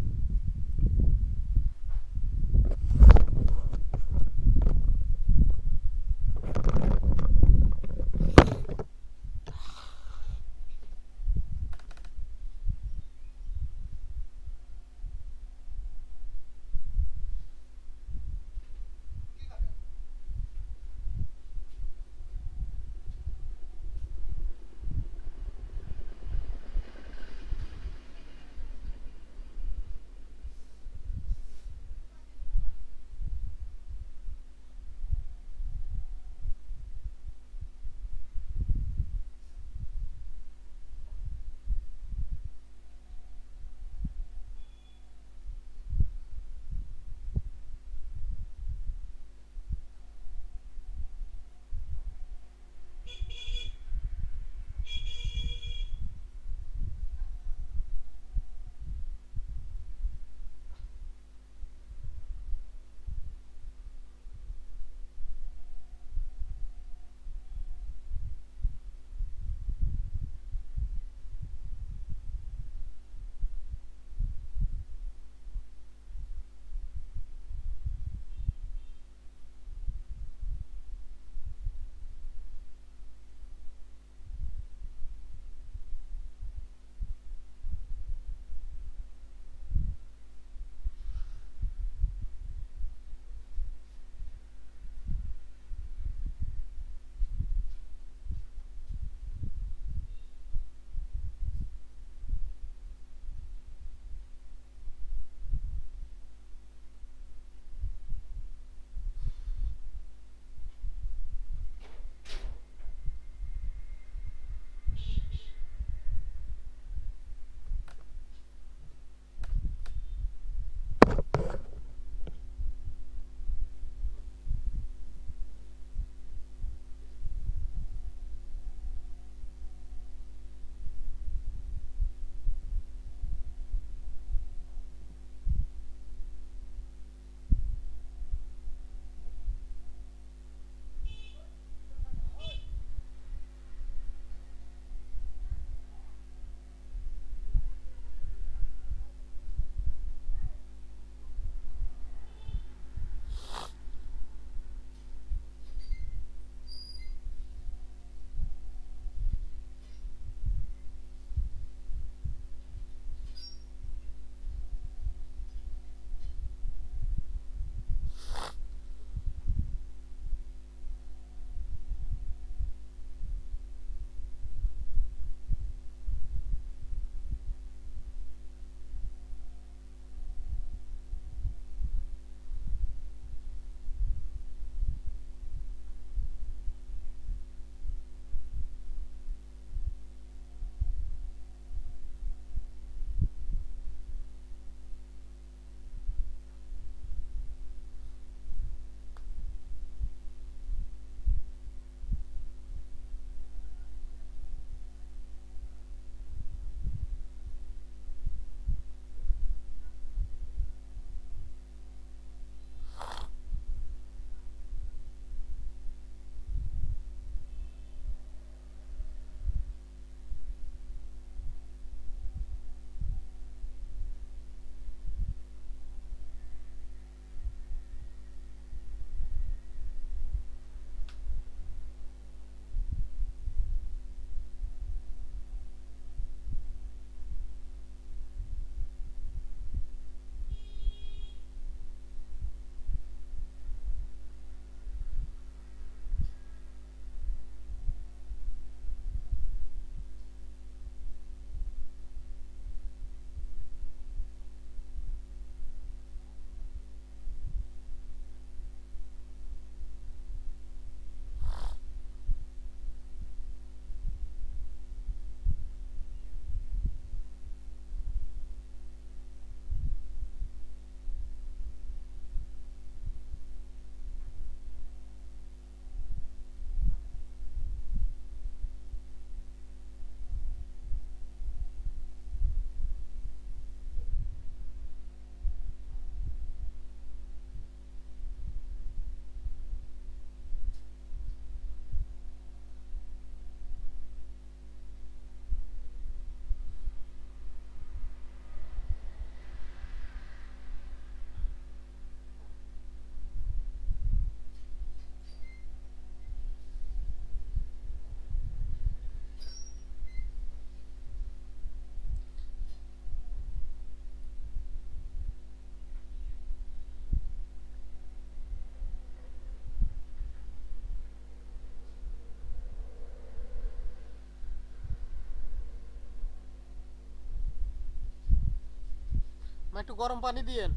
একটু গরম পানি দিয়েন।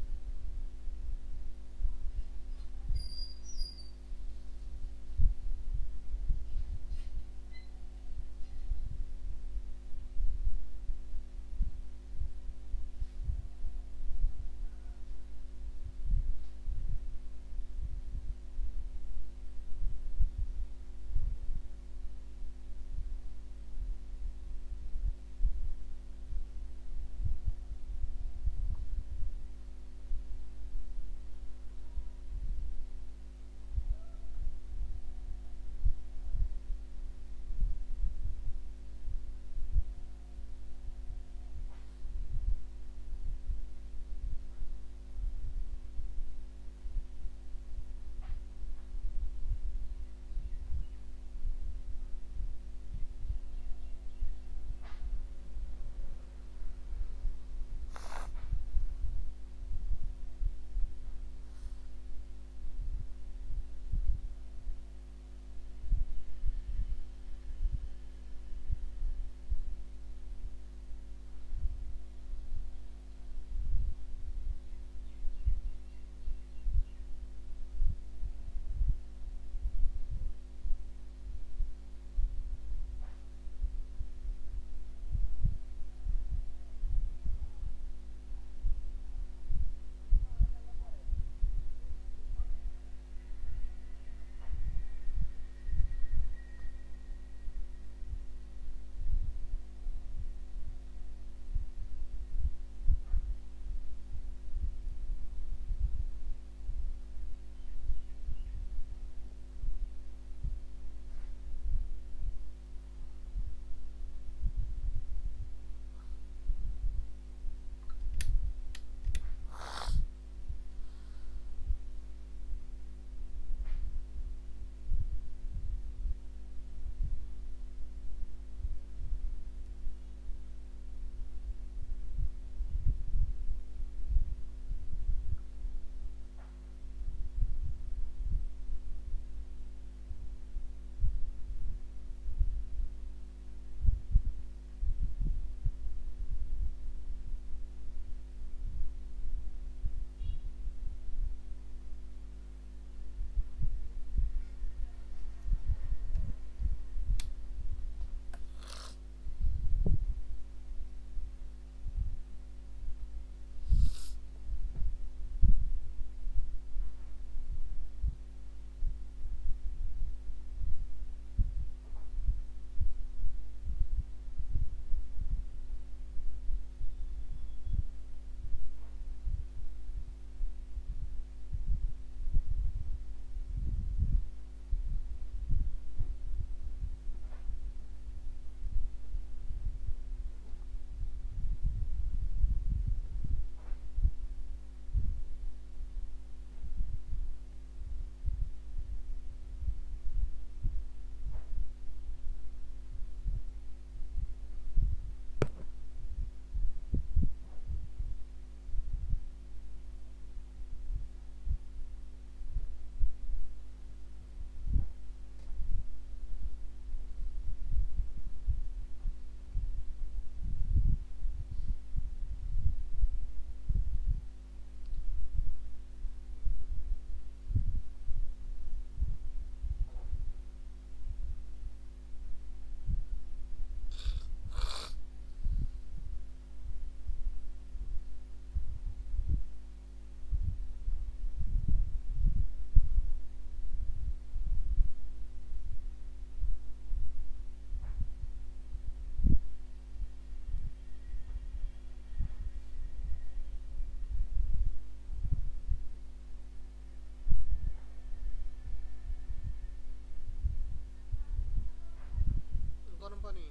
গরম পানি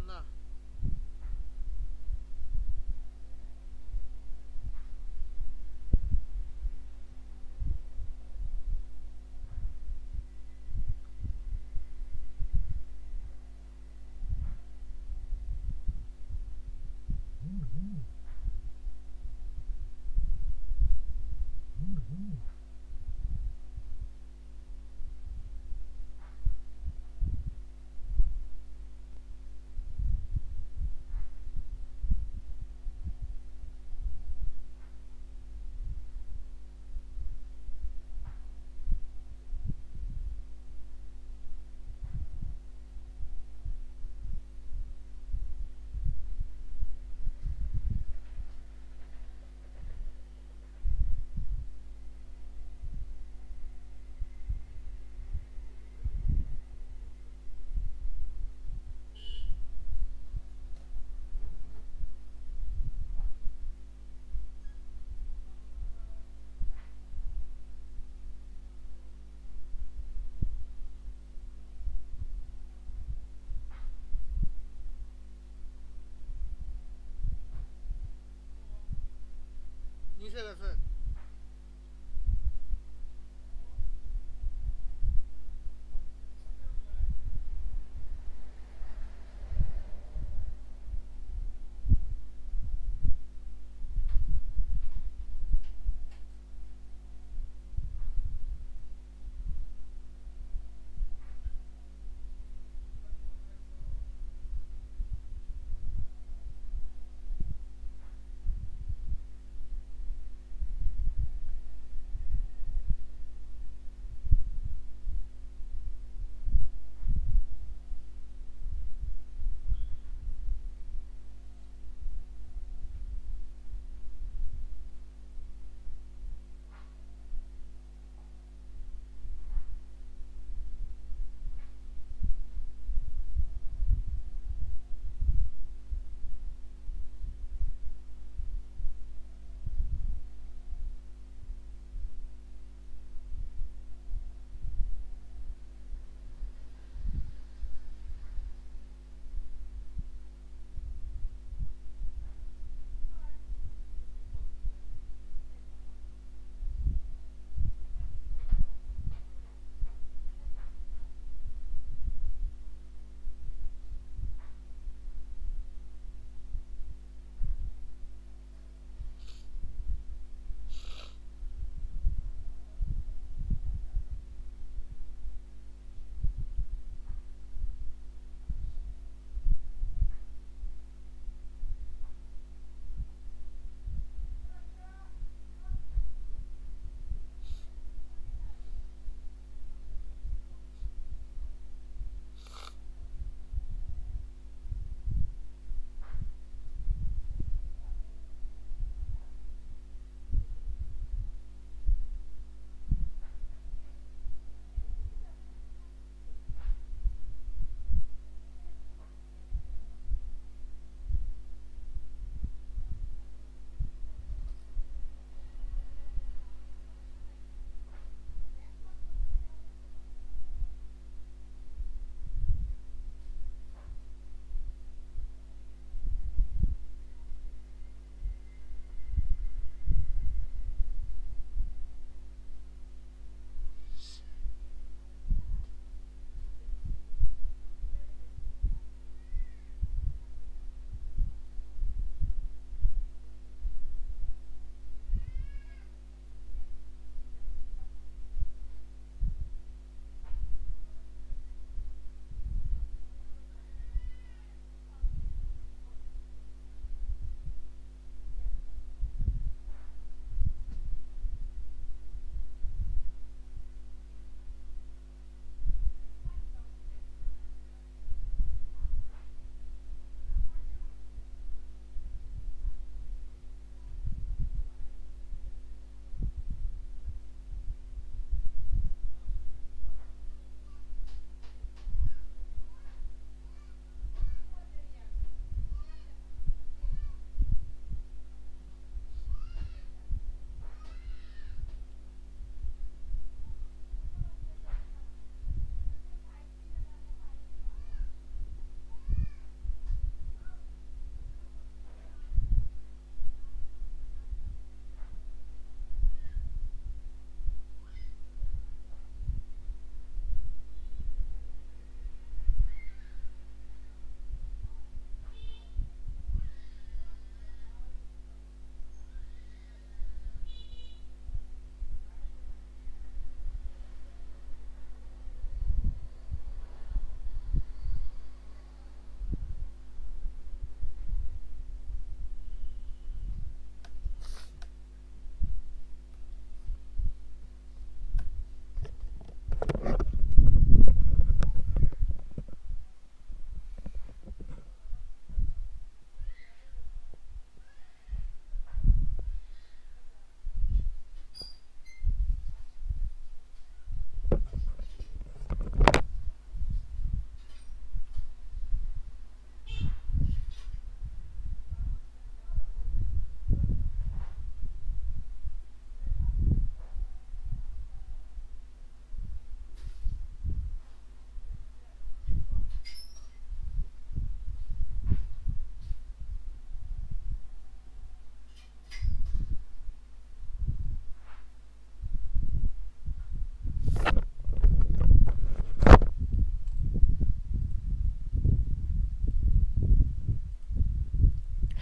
না।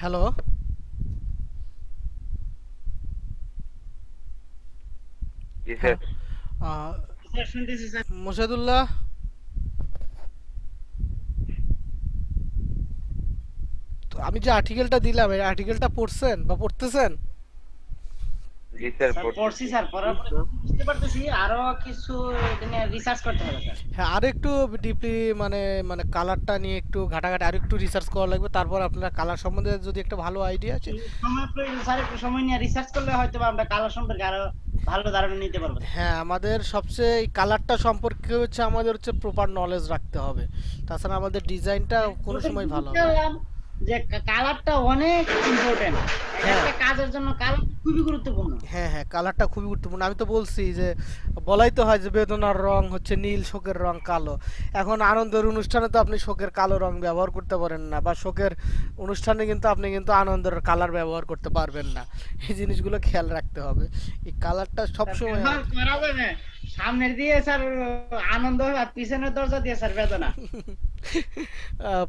হ্যালো, জি স্যার। স্যার শুনতেছি স্যার। মোশাদুল্লাহ, তো আমি যে আর্টিকেলটা দিলাম এই আর্টিকেলটা পড়ছেন বা পড়তেছেন? জি স্যার স্যার পড়ছি স্যার, পড়ার পরে বুঝতে পারতেছি আরো কিছু এটা নিয়ে রিসার্চ করতে হবে স্যার। হ্যাঁ, আর একটু ডিপলি মানে মানে কালারটা নিয়ে একটু ঘাটাঘাটি আর একটু রিসার্চ করা লাগবে, তারপর আপনার কালার সম্বন্ধে যদি একটা ভালো আইডিয়া আছে। সময় প্রয়োজন স্যার, একটু সময় নিয়ে রিসার্চ করলে হয়তো বা আমরা কালার সম্পর্কে আরো ভালো ধারণা নিতে পারবো। হ্যাঁ, আমাদের সবচেয়ে এই কালারটা সম্পর্কে হচ্ছে আমাদের হচ্ছে প্রপার নলেজ রাখতে হবে, তাছাড়া আমাদের ডিজাইনটা কোনো সময় ভালো হবে না। বললাম যে কালারটা অনেক ইম্পর্টেন্ট, হ্যাঁ। একটা কাজের জন্য কালার খুবই গুরুত্বপূর্ণ। হ্যাঁ হ্যাঁ, কালারটা খুবই গুরুত্বপূর্ণ। আমি তো বলছি যে বলাই তো হয় যে বেদনার রং হচ্ছে নীল, শোকের রং কালো। এখন আনন্দের অনুষ্ঠানে তো আপনি শোকের কালো রং ব্যবহার করতে পারেন না, বা শোকের অনুষ্ঠানে কিন্তু আপনি কিন্তু আনন্দের কালার ব্যবহার করতে পারবেন না। এই জিনিসগুলো খেয়াল রাখতে হবে, এই কালারটা সবসময়। ব্যবহার করা যাবে সামনের দিয়ে স্যার আনন্দ হবে, আর পিছনের দরজা দিয়ে স্যার বেদনা।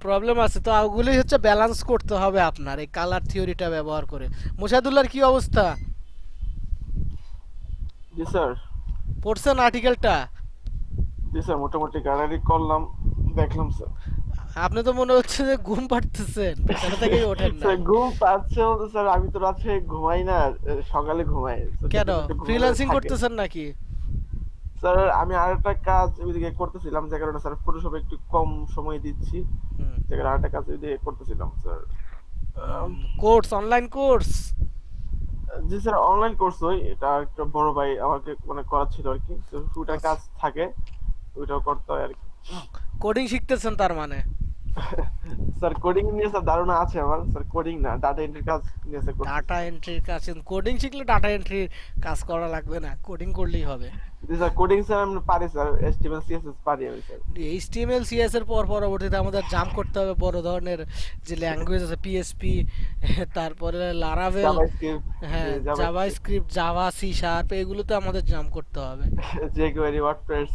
প্রবলেম আছে, তো ওগুলি হচ্ছে ব্যালেন্স করতে হবে আপনার এই কালার থিওরিটা ব্যবহার করে। মোশাদুল্লাহর কি অবস্থা? জি স্যার। পড়ছেন আর্টিকেলটা? জি স্যার, মোটামুটি গাড়ি করলাম, দেখলাম স্যার। আপনি তো মনে হচ্ছে যে ঘুম পাড়তেছেন, বিছানা থেকেই ওঠেন না। স্যার ঘুম পাচ্ছে বলতে স্যার আমি তো রাতে ঘুমাই না, সকালে ঘুমাই। তো কেন, একটু ঘুমানো ফ্রিল্যান্সিং থাকে। করতেছেন নাকি? স্যার আমি আরেকটা কাজ ওইদিকে করতেছিলাম, যে কারণে স্যার ফটোশপে একটু কম সময় দিচ্ছি, হুম। যে কারণে আরেকটা কাজ ওইদিকে করতেছিলাম স্যার। Course, online course? জি স্যার, অনলাইন কোর্স ওই এটা একটা বড় ভাই আমাকে মানে করাচ্ছিল আর কি, তো ওইটা কাজ থাকে, ওইটাও করতে হয় আর কি। কোডিং শিখতেছেন তার মানে? স্যার কোডিং নিয়ে স্যার ধারণা আছে আমার, স্যার কোডিং না ডাটা এন্ট্রি কাজ নিয়ে স্যার করতেছি। ডাটা এন্ট্রির কাজ? কোডিং শিখলে ডাটা এন্ট্রির কাজ করা লাগবে না, কোডিং করলেই হবে। জি স্যার, কোডিং স্যার আমি পারি স্যার, HTML CSS পারি আমি স্যার। এইচটিএমএল সিএস এর পর পরবর্তীতে আমাদের জাম্প করতে হবে বড় ধরনের যে ল্যাঙ্গুয়েজ আছে, পিএসপি, তারপরে লারাভেল, জাভাস্ক্রিপ্ট, হ্যাঁ জাভাস্ক্রিপ্ট, জাভা, সি শার্প, এগুলোতে আমাদের জাম্প করতে হবে। jQuery, WordPress.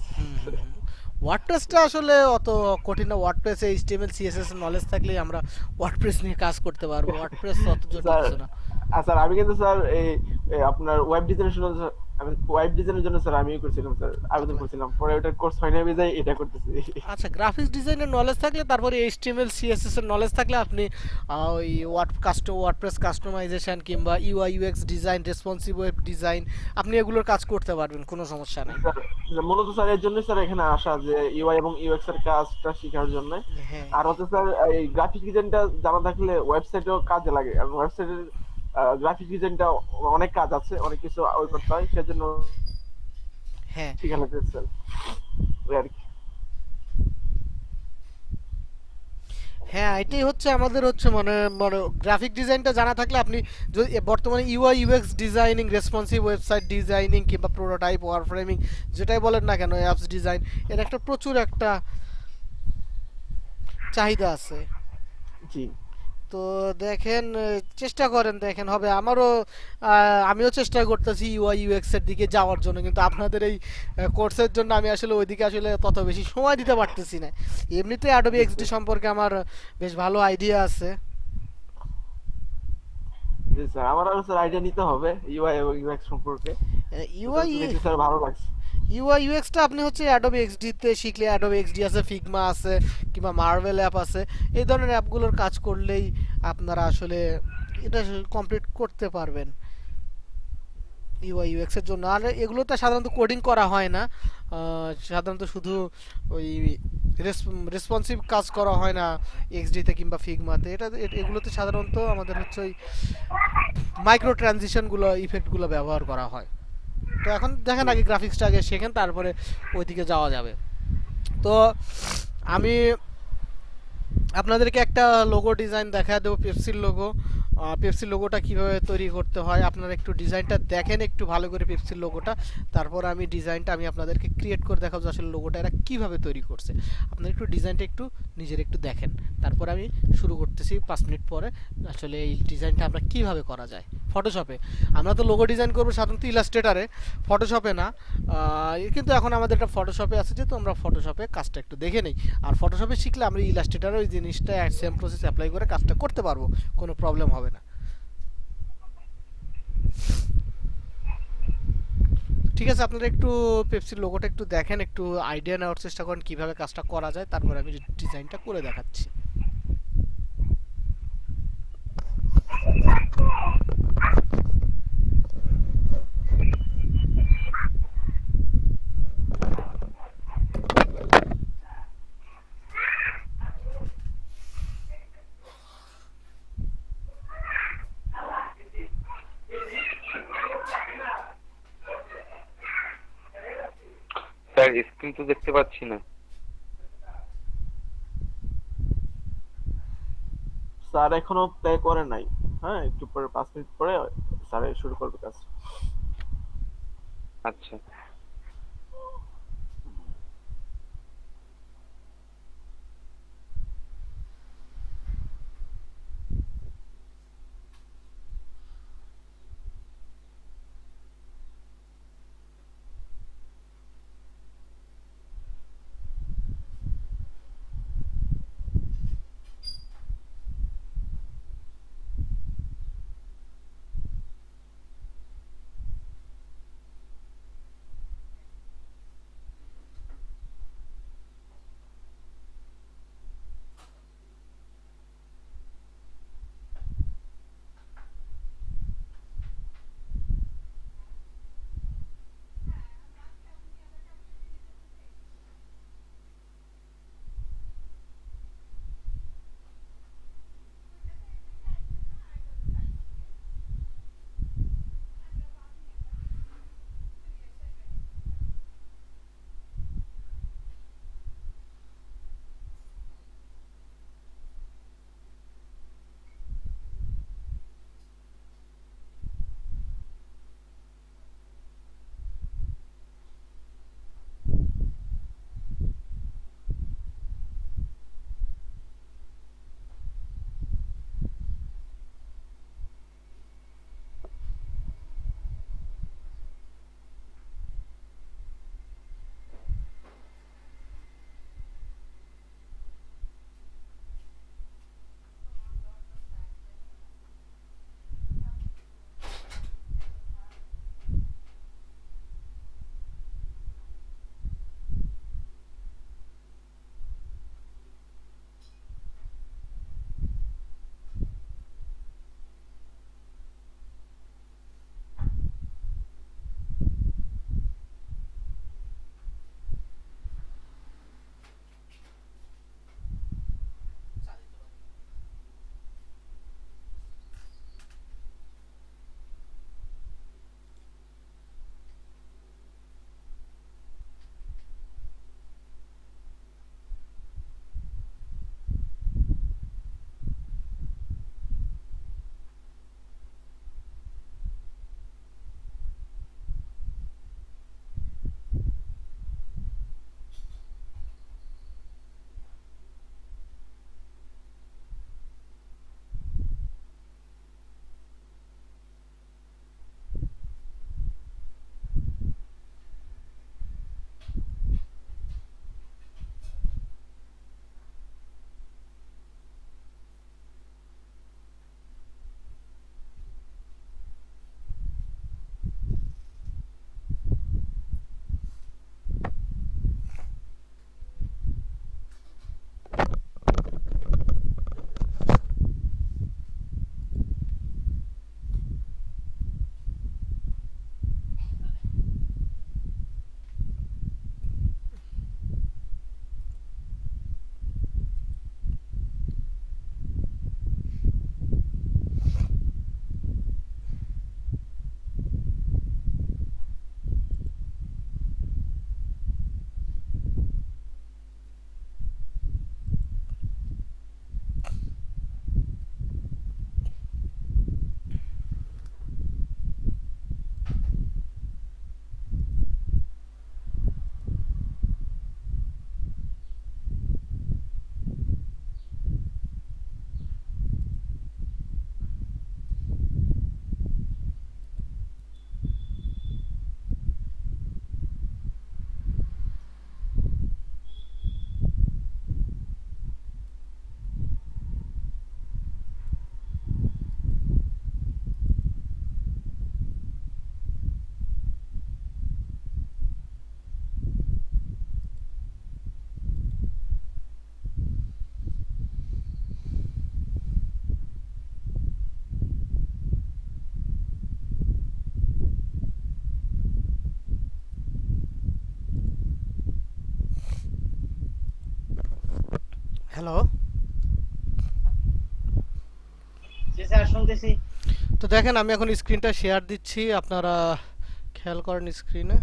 ওয়ার্ডপ্রেসটা আসলে অত কঠিন না, ওয়ার্ডপ্রেসে এইচটিএমএল সিএসএস নলেজ থাকলেই আমরা ওয়ার্ডপ্রেস নিয়ে কাজ করতে পারবো, ওয়ার্ডপ্রেস অত জটিল স্যার কিছু না। স্যার আমি কিন্তু স্যার এই আপনার ওয়েব ডিজাইনের জন্য আমি ওয়েব ডিজাইনের জন্য স্যার আমিও করছিলাম স্যার, আবেদন করছিলাম, পরে ওটার কোর্স হয় না বিধায় এটা করতেছি। আচ্ছা, গ্রাফিক্স ডিজাইনের নলেজ থাকলে, তারপরে এইচটিএমএল সিএসএস এর নলেজ থাকলে আপনি ওই ওয়ার্ডপ্রেস কাস্টমাইজেশন কিংবা UI UX design, responsive web design, আপনি এগুলোর কাজ করতে পারবেন, কোনো সমস্যা নেই। স্যার মূলত স্যার এর জন্য স্যার এখানে আসা, যে ইউআই এবং ইউএক্স এর কাজটা শেখার জন্য। হ্যাঁ আর হচ্ছে স্যার এই গ্রাফিক ডিজাইনটা জানা থাকলে ওয়েবসাইটেও কাজে লাগে, কারণ ওয়েবসাইটের গ্রাফিক ডিজাইনটা অনেক কাজ আছে, অনেক কিছু ওই করতে হয়, সেজন্য হ্যাঁ শেখানো যায় স্যার, ওই আর কি। হ্যাঁ, এটাই হচ্ছে আমাদের হচ্ছে মানে মানে গ্রাফিক ডিজাইনটা জানা থাকলে আপনি যদি বর্তমানে UI UX designing, responsive website designing কিংবা প্রোটোটাইপ, ওয়ার ফ্রেমিং, যেটাই বলেন না কেন, অ্যাপস ডিজাইন, এর একটা প্রচুর একটা চাহিদা আছে। জি তো দেখেন, চেষ্টা করেন, দেখেন হবে। আমারও আমিও চেষ্টা করতেছি ইউআই ইউএক্স এর দিকে যাওয়ার জন্য, কিন্তু আপনাদের এই কোর্সের জন্য আমি আসলে ওইদিকে আসলে তত বেশি সময় দিতে পারতেছি না। এমনিতে অ্যাডোবি এক্সডি সম্পর্কে আমার বেশ ভালো আইডিয়া আছে। জি স্যার, আমার আরো স্যার আইডিয়া নিতে হবে ইউআই এবং ইউএক্স সম্পর্কে। ইউআই দেখি স্যার ভালো লাগছে। ইউআই ইউএক্সটা আপনি হচ্ছে অ্যাডোবি এক্সডিতে শিখলে, অ্যাডোবি এক্সডি আছে, ফিগমা আছে, কিংবা মার্ভেল অ্যাপ আছে, এই ধরনের অ্যাপগুলোর কাজ করলেই আপনারা আসলে এটা কমপ্লিট করতে পারবেন ইউআই ইউএক্স এর জন্য। আর এগুলোতে সাধারণত কোডিং করা হয় না, সাধারণত শুধু ওই রেসপন্সিভ কাজ করা হয় না এক্সডিতে কিংবা ফিগমাতে। এগুলোতে সাধারণত আমাদের হচ্ছে ওই মাইক্রো ট্রানজিশনগুলো, ইফেক্টগুলো ব্যবহার করা হয়। তো এখন দেখেন আগে গ্রাফিক্সটা আগে শেখেন, তারপরে ওইদিকে যাওয়া যাবে। তো আমি আপনাদেরকে একটা লোগো ডিজাইন দেখা দেবো, পেপসির লোগো। পেপসির লোগোটা কিভাবে তৈরি করতে হয় আপনারা একটু ডিজাইনটা দেখেন একটু ভালো করে পেপসির লোগোটা, তারপর আমি ডিজাইনটা আমি আপনাদেরকে ক্রিয়েট করে দেখাবো যে আসলে লোগোটা এরা কিভাবে তৈরি করছে। আপনারা একটু ডিজাইনটা একটু নিজের একটু দেখেন, তারপর আমি শুরু করতেছি 5 মিনিট পরে আসলে এই ডিজাইনটা আমরা কিভাবে করা যায় ফটোশপে। আমরা তো লোগো ডিজাইন করবো সাধারণত ইলাস্ট্রেটারে, ফটোশপে না। কিন্তু এখন আমাদের একটা ফটোশপে আছে, যেহেতু আমরা ফটোশপে কাজটা একটু দেখে নিই। আর ফটোশপে শিখলে আমরা ইলাস্ট্রেটারে ওই জিনিসটা সেম প্রসেস অ্যাপ্লাই করে কাজটা করতে পারবো, কোনো প্রবলেম হবে না। ঠিক আছে, আপনারা একটু পেপসির লোগোটা একটু দেখেন, একটু আইডিয়া নেওয়ার চেষ্টা করেন কিভাবে কাজটা করা যায়, তারপর আমি ডিজাইনটা করে দেখাচ্ছি। স্যার স্ক্রিন তো দেখতে পাচ্ছি না। স্যার এখনো প্লে করে নাই। হ্যাঁ, একটু পরে 5 মিনিট পরে স্যার শুরু করবে কাজ। আচ্ছা। হ্যালো। জি স্যার, শুনতেছি। তো দেখেন আমি এখন স্ক্রিনটা শেয়ার দিচ্ছি, আপনারা খেয়াল করেন স্ক্রিনে।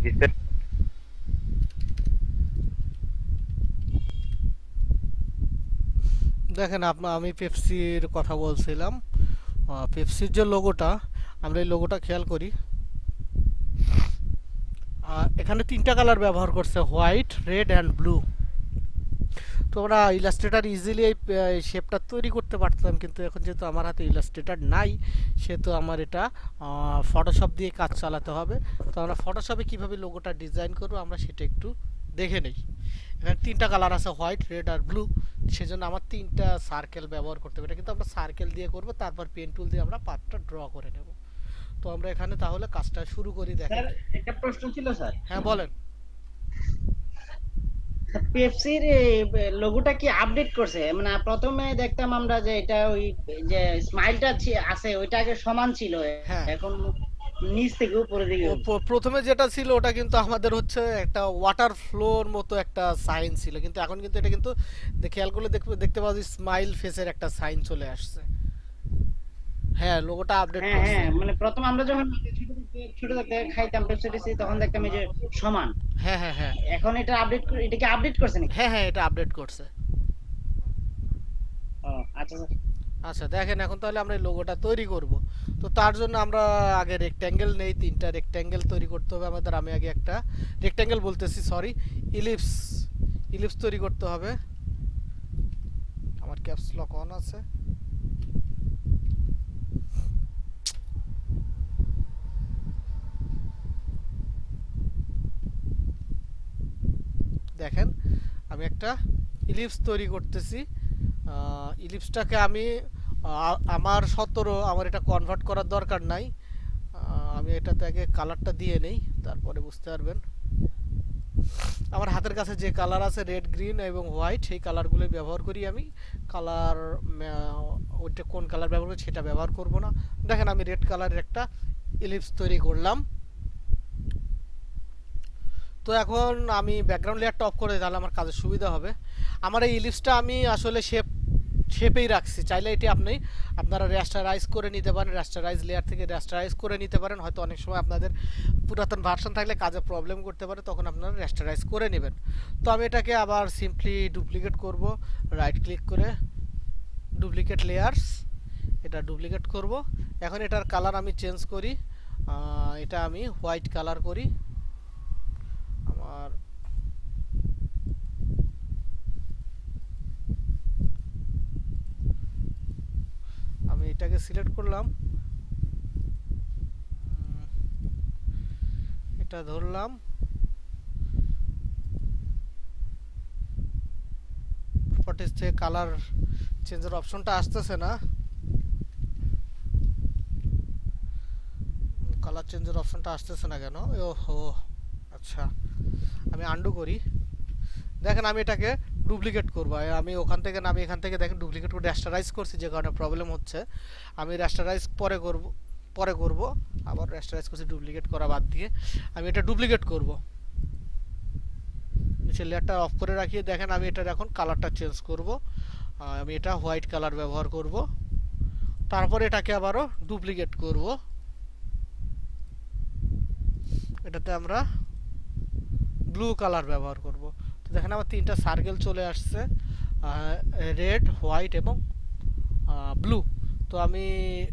জি স্যার। দেখেন আমি পেপসির কথা বলছিলাম। পেপসির যে লোগোটা, আমরা এই লোগোটা খেয়াল করি। এখানে তিনটা কালার ব্যবহার করছে, হোয়াইট, রেড অ্যান্ড ব্লু। তো আমরা ইলাস্ট্রেটার ইজিলি এই শেপটা তৈরি করতে পারতাম, কিন্তু এখন যেহেতু আমার হাতে ইলাস্ট্রেটার নাই, সেহেতু আমার এটা ফটোশপ দিয়ে কাজ চালাতে হবে। তো আমরা ফটোশপে কীভাবে লোগোটা ডিজাইন করবো আমরা সেটা একটু দেখে নেই। এখানে তিনটা কালার আছে, হোয়াইট, রেড আর ব্লু। সেজন্য আমার তিনটা সার্কেল ব্যবহার করতে হবে। এটা কিন্তু আমরা সার্কেল দিয়ে করব, তারপর পেন টুল দিয়ে আমরা পাথটা ড্র করে নেব। তো আমরা এখানে তাহলে কাজটা শুরু করি। দেখেন। স্যার, একটা প্রশ্ন ছিল স্যার। হ্যাঁ বলেন। পেপসির লোগোটা কি আপডেট করছে? মানে প্রথমে দেখতাম আমরা যে এটা ওই যে স্মাইলটা আছে ওইটা আগে সমান ছিল, হ্যাঁ, এখন নিচ থেকে উপরের দিকে ও হচ্ছে। প্রথমে যেটা ছিল ওটা কিন্তু আমাদের হচ্ছে একটা ওয়াটার ফ্লোর মতো একটা সাইন ছিল, কিন্তু এখন কিন্তু এটা কিন্তু খেয়াল করলে দেখতে পাওয়া যায় স্মাইল ফেসের একটা সাইন চলে আসছে। হ্যাঁ, লোগোটা আপডেট হ্যাঁ করছে। হ্যাঁ, মানে প্রথম আমরা যখন ছোট থেকে খাইতাম পেপসি টেপসি, তখন দেখতাম এই যে সমান। হ্যাঁ হ্যাঁ হ্যাঁ এখন এটা আপডেট, এটা কি আপডেট করছে নাকি? হ্যাঁ হ্যাঁ, এটা আপডেট করছে। ও আচ্ছা স্যার। আচ্ছা দেখেন, এখন তাহলে আমরা এই লোগোটা তৈরি করব। তো তার জন্য আমরা আগে রেক্ট্যাঙ্গেল নেই, তিনটা রেক্ট্যাঙ্গেল তৈরি করতে হবে আমাদের। আমি আগে একটা রেক্ট্যাঙ্গেল বলতেছি, সরি, ইলিপস ইলিপস তৈরি করতে হবে। আমার ক্যাপস লক অন আছে। দেখেন আমি একটা ইলিপস তৈরি করতেছি। ইলিপসটাকে আমি আমার 17, আমার এটা কনভার্ট করার দরকার নাই। আমি এটাতে আগে কালারটা দিয়ে নেই, তারপরে বুঝতে পারবেন। আমার হাতের কাছে যে কালার আছে, রেড, গ্রিন এবং হোয়াইট, সেই কালারগুলো ব্যবহার করি আমি। কালার ওইটা কোন কালার ব্যবহার করি সেটা ব্যবহার করব না। দেখেন আমি রেড কালারের একটা ইলিপস তৈরি করলাম। তো এখন আমি ব্যাকগ্রাউন্ড লেয়ারটা অফ করে দিই, তাহলে আমার কাজের সুবিধা হবে। আমার এই ইলিপসটা আমি আসলে শেপেই রাখছি, চাইলে এটি আপনারা র্যাস্টারাইজ করে নিতে পারেন, র্যাস্টারাইজ লেয়ার থেকে র্যাস্টারাইজ করে নিতে পারেন। হয়তো অনেক সময় আপনাদের পুরাতন ভার্সন থাকলে কাজে প্রবলেম করতে পারে, তখন আপনারা র্যাস্টারাইজ করে নেবেন। তো আমি এটাকে আবার সিম্পলি ডুপ্লিকেট করব, রাইট ক্লিক করে ডুপ্লিকেট লেয়ার্স, এটা ডুপ্লিকেট করব। এখন এটার কালার আমি চেঞ্জ করি, এটা আমি হোয়াইট কালার করি। আমার আমি এটাকে সিলেক্ট করলাম, এটা ধরলাম, প্রপার্টিজ থেকে কালার চেঞ্জের অপশনটা আসতেছে না। কালার চেঞ্জের অপশনটা আসতেছে না কেন? ওহো, আচ্ছা আমি আন্ডু করি। দেখেন আমি এটাকে ডুপ্লিকেট করবো, আমি ওখান থেকে না, আমি এখান থেকে দেখেন ডুপ্লিকেট করে র্যাস্টারাইজ করছি, যে কারণে প্রবলেম হচ্ছে। আমি র্যাস্টারাইজ পরে করব, আবার র্যাস্টারাইজ করছি ডুপ্লিকেট করা বাদ দিয়ে। আমি এটা ডুপ্লিকেট করব, নিচে লেয়ারটা অফ করে রাখিয়ে। দেখেন আমি এটার এখন কালারটা চেঞ্জ করব, আমি এটা হোয়াইট কালার ব্যবহার করব। তারপর এটাকে আবারও ডুপ্লিকেট করব, এটাতে আমরা ব্লু কালার ব্যবহার করব। তো দেখেন আমার তিনটা সার্কেল চলে আসছে, রেড, হোয়াইট এবং ব্লু। তো আমি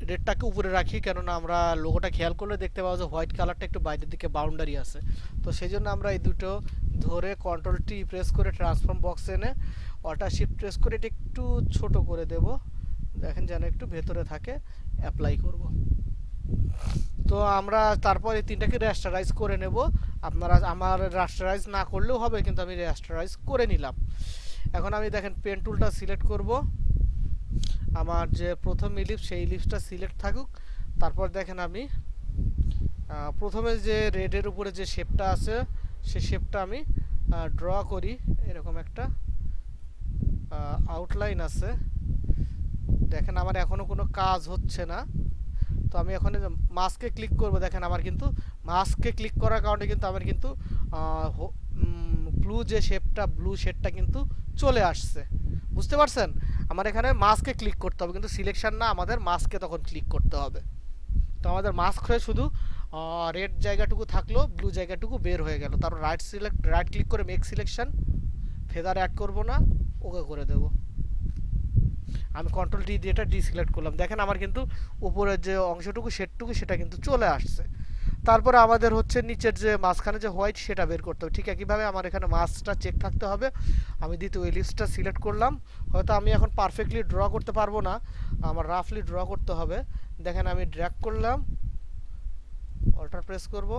রেডটাকে উপরে রাখি, কেননা আমরা লোগোটা খেয়াল করলে দেখতে পাবো যে হোয়াইট কালারটা একটু বাইরের দিকে বাউন্ডারি আছে। তো সেই জন্য আমরা এই দুটো ধরে কন্ট্রোল টি প্রেস করে ট্রান্সফর্ম বক্স এনে অল্টার শিফট প্রেস করে এটা একটু ছোট করে দেব, দেখেন যেন একটু ভেতরে থাকে, অ্যাপ্লাই করব। তো আমরা তারপর এই তিনটাকে র্যাস্টারাইজ করে নেব। আপনারা আমার র্যাস্টারাইজ না করলেও হবে, কিন্তু আমি র্যাস্টারাইজ করে নিলাম। এখন আমি দেখেন পেন টুলটা সিলেক্ট করব, আমার যে প্রথম ইলিপস সেই ইলিপসটা সিলেক্ট থাকুক। তারপর দেখেন আমি প্রথমে যে রেডের উপরে যে শেপটা আছে সেই শেপটা আমি ড্র করি। এরকম একটা আউটলাইন আছে, দেখেন আমার এখনো কোনো কাজ হচ্ছে না। তো আমি এখন মাস্কে ক্লিক করব, দেখেন আমার কিন্তু মাস্কে ক্লিক করার কারণে কিন্তু আমার কিন্তু ব্লু যে শেপটা, ব্লু শেডটা কিন্তু চলে আসছে, বুঝতে পারছেন? আমার এখানে মাস্কে ক্লিক করতে হবে, কিন্তু সিলেকশন না, আমাদের মাস্কে তখন ক্লিক করতে হবে। তো আমাদের মাস্ক হয়ে শুধু রেড জায়গাটুকু থাকলো, ব্লু জায়গাটুকু বের হয়ে গেল। তারপর রাইট ক্লিক করে মেক সিলেকশন, ফেদার অ্যাড করব না, ওকে করে দেব। আমি কন্ট্রোল ডি দিয়ে এটা ডিসিলেক্ট করলাম, দেখেন আমার কিন্তু উপরের যে অংশটুকু শেডটুকু সেটা কিন্তু চলে আসছে। তারপরে আমাদের হচ্ছে নিচের যে মাঝখানে যে হোয়াইট সেটা বের করতে হবে। ঠিক একইভাবে আমার এখানে মাস্কটা চেক থাকতে হবে। আমি দ্বিতীয় এলিপসটা সিলেক্ট করলাম। হয়তো আমি এখন পারফেক্টলি ড্র করতে পারবো না, আমার রাফলি ড্র করতে হবে। দেখেন আমি ড্র্যাগ করলাম, অল্টার প্রেস করব,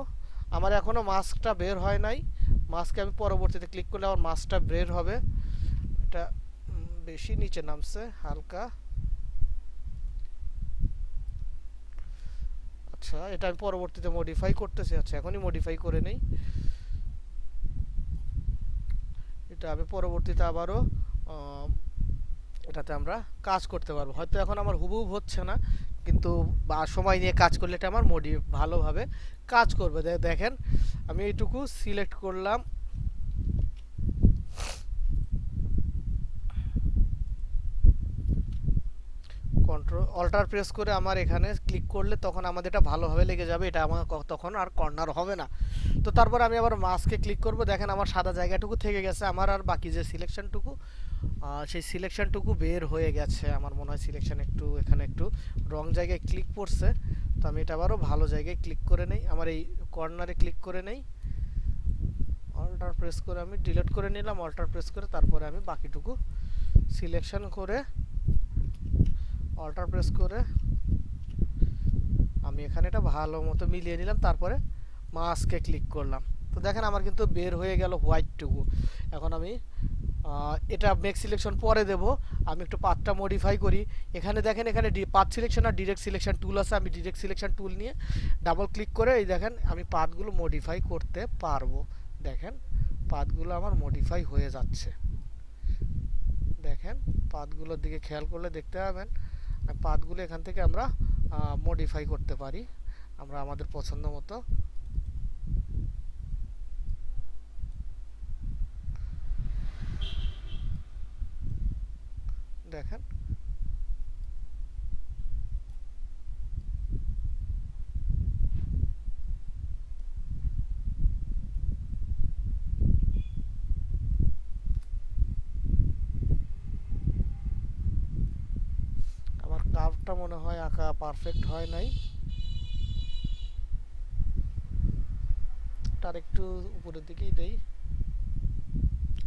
আমার এখনও মাস্কটা বের হয় নাই। মাস্কে আমি পরবর্তীতে ক্লিক করলে আমার মাস্কটা বের হবে। এটা বেশি নিচে নামছে, হালকা। আচ্ছা, এটা আমি পরবর্তীতে মডিফাই করতেছি। আচ্ছা, এখনই মডিফাই করে নেই। এটা আমি পরবর্তীতে আবারও এটাতে আমরা কাজ করতে পারবো। হয়তো এখন আমার হুবহুব হচ্ছে না, কিন্তু সময় নিয়ে কাজ করলে এটা আমার ভালোভাবে কাজ করবে। দেখেন আমি এইটুকু সিলেক্ট করলাম, কন্ট্রোল অল্টার প্রেস করে আমার এখানে ক্লিক করলে তখন আমাদের এটা ভালোভাবে লেগে যাবে, এটা আমার তখন আর কর্নার হবে না। তো তারপর আমি আবার মাস্কে ক্লিক করব, দেখেন আমার সাদা জায়গাটুকু থেকে গেছে, আমার আর বাকি যে সিলেকশনটুকু সেই সিলেকশনটুকু বের হয়ে গেছে। আমার মনে হয় সিলেকশন একটু এখানে একটু রং জায়গায় ক্লিক পড়ছে। তো আমি এটা আবারও ভালো জায়গায় ক্লিক করে নেই, আমার এই কর্নারে ক্লিক করে নেই, অল্টার প্রেস করে আমি ডিলিট করে নিলাম। অল্টার প্রেস করে তারপরে আমি বাকিটুকু সিলেকশন করে অল্টার প্রেস করে আমি এখানে এটা ভালো মতো মিলিয়ে নিলাম। তারপরে মাস্কে ক্লিক করলাম। তো দেখেন আমার কিন্তু বের হয়ে গেল হোয়াইটটুকু। এখন আমি এটা মেক সিলেকশন পরে দেব। আমি একটু পাথটা মডিফাই করি। এখানে দেখেন, এখানে পাথ সিলেকশন আর ডিরেক্ট সিলেকশন টুল আছে। আমি ডিরেক্ট সিলেকশন টুল নিয়ে ডাবল ক্লিক করে এই দেখেন আমি পাথগুলো মডিফাই করতে পারবো। দেখেন পাথগুলো আমার মডিফাই হয়ে যাচ্ছে। দেখেন পাথগুলোর দিকে খেয়াল করলে দেখতে পাবেন পাথগুলো এখান থেকে আমরা মডিফাই করতে পারি আমরা আমাদের পছন্দ মতো। দেখেন আমার কার্ভটা মনে হয় আঁকা পারফেক্ট হয় নাই, তার একটু উপরের দিকেই দেই।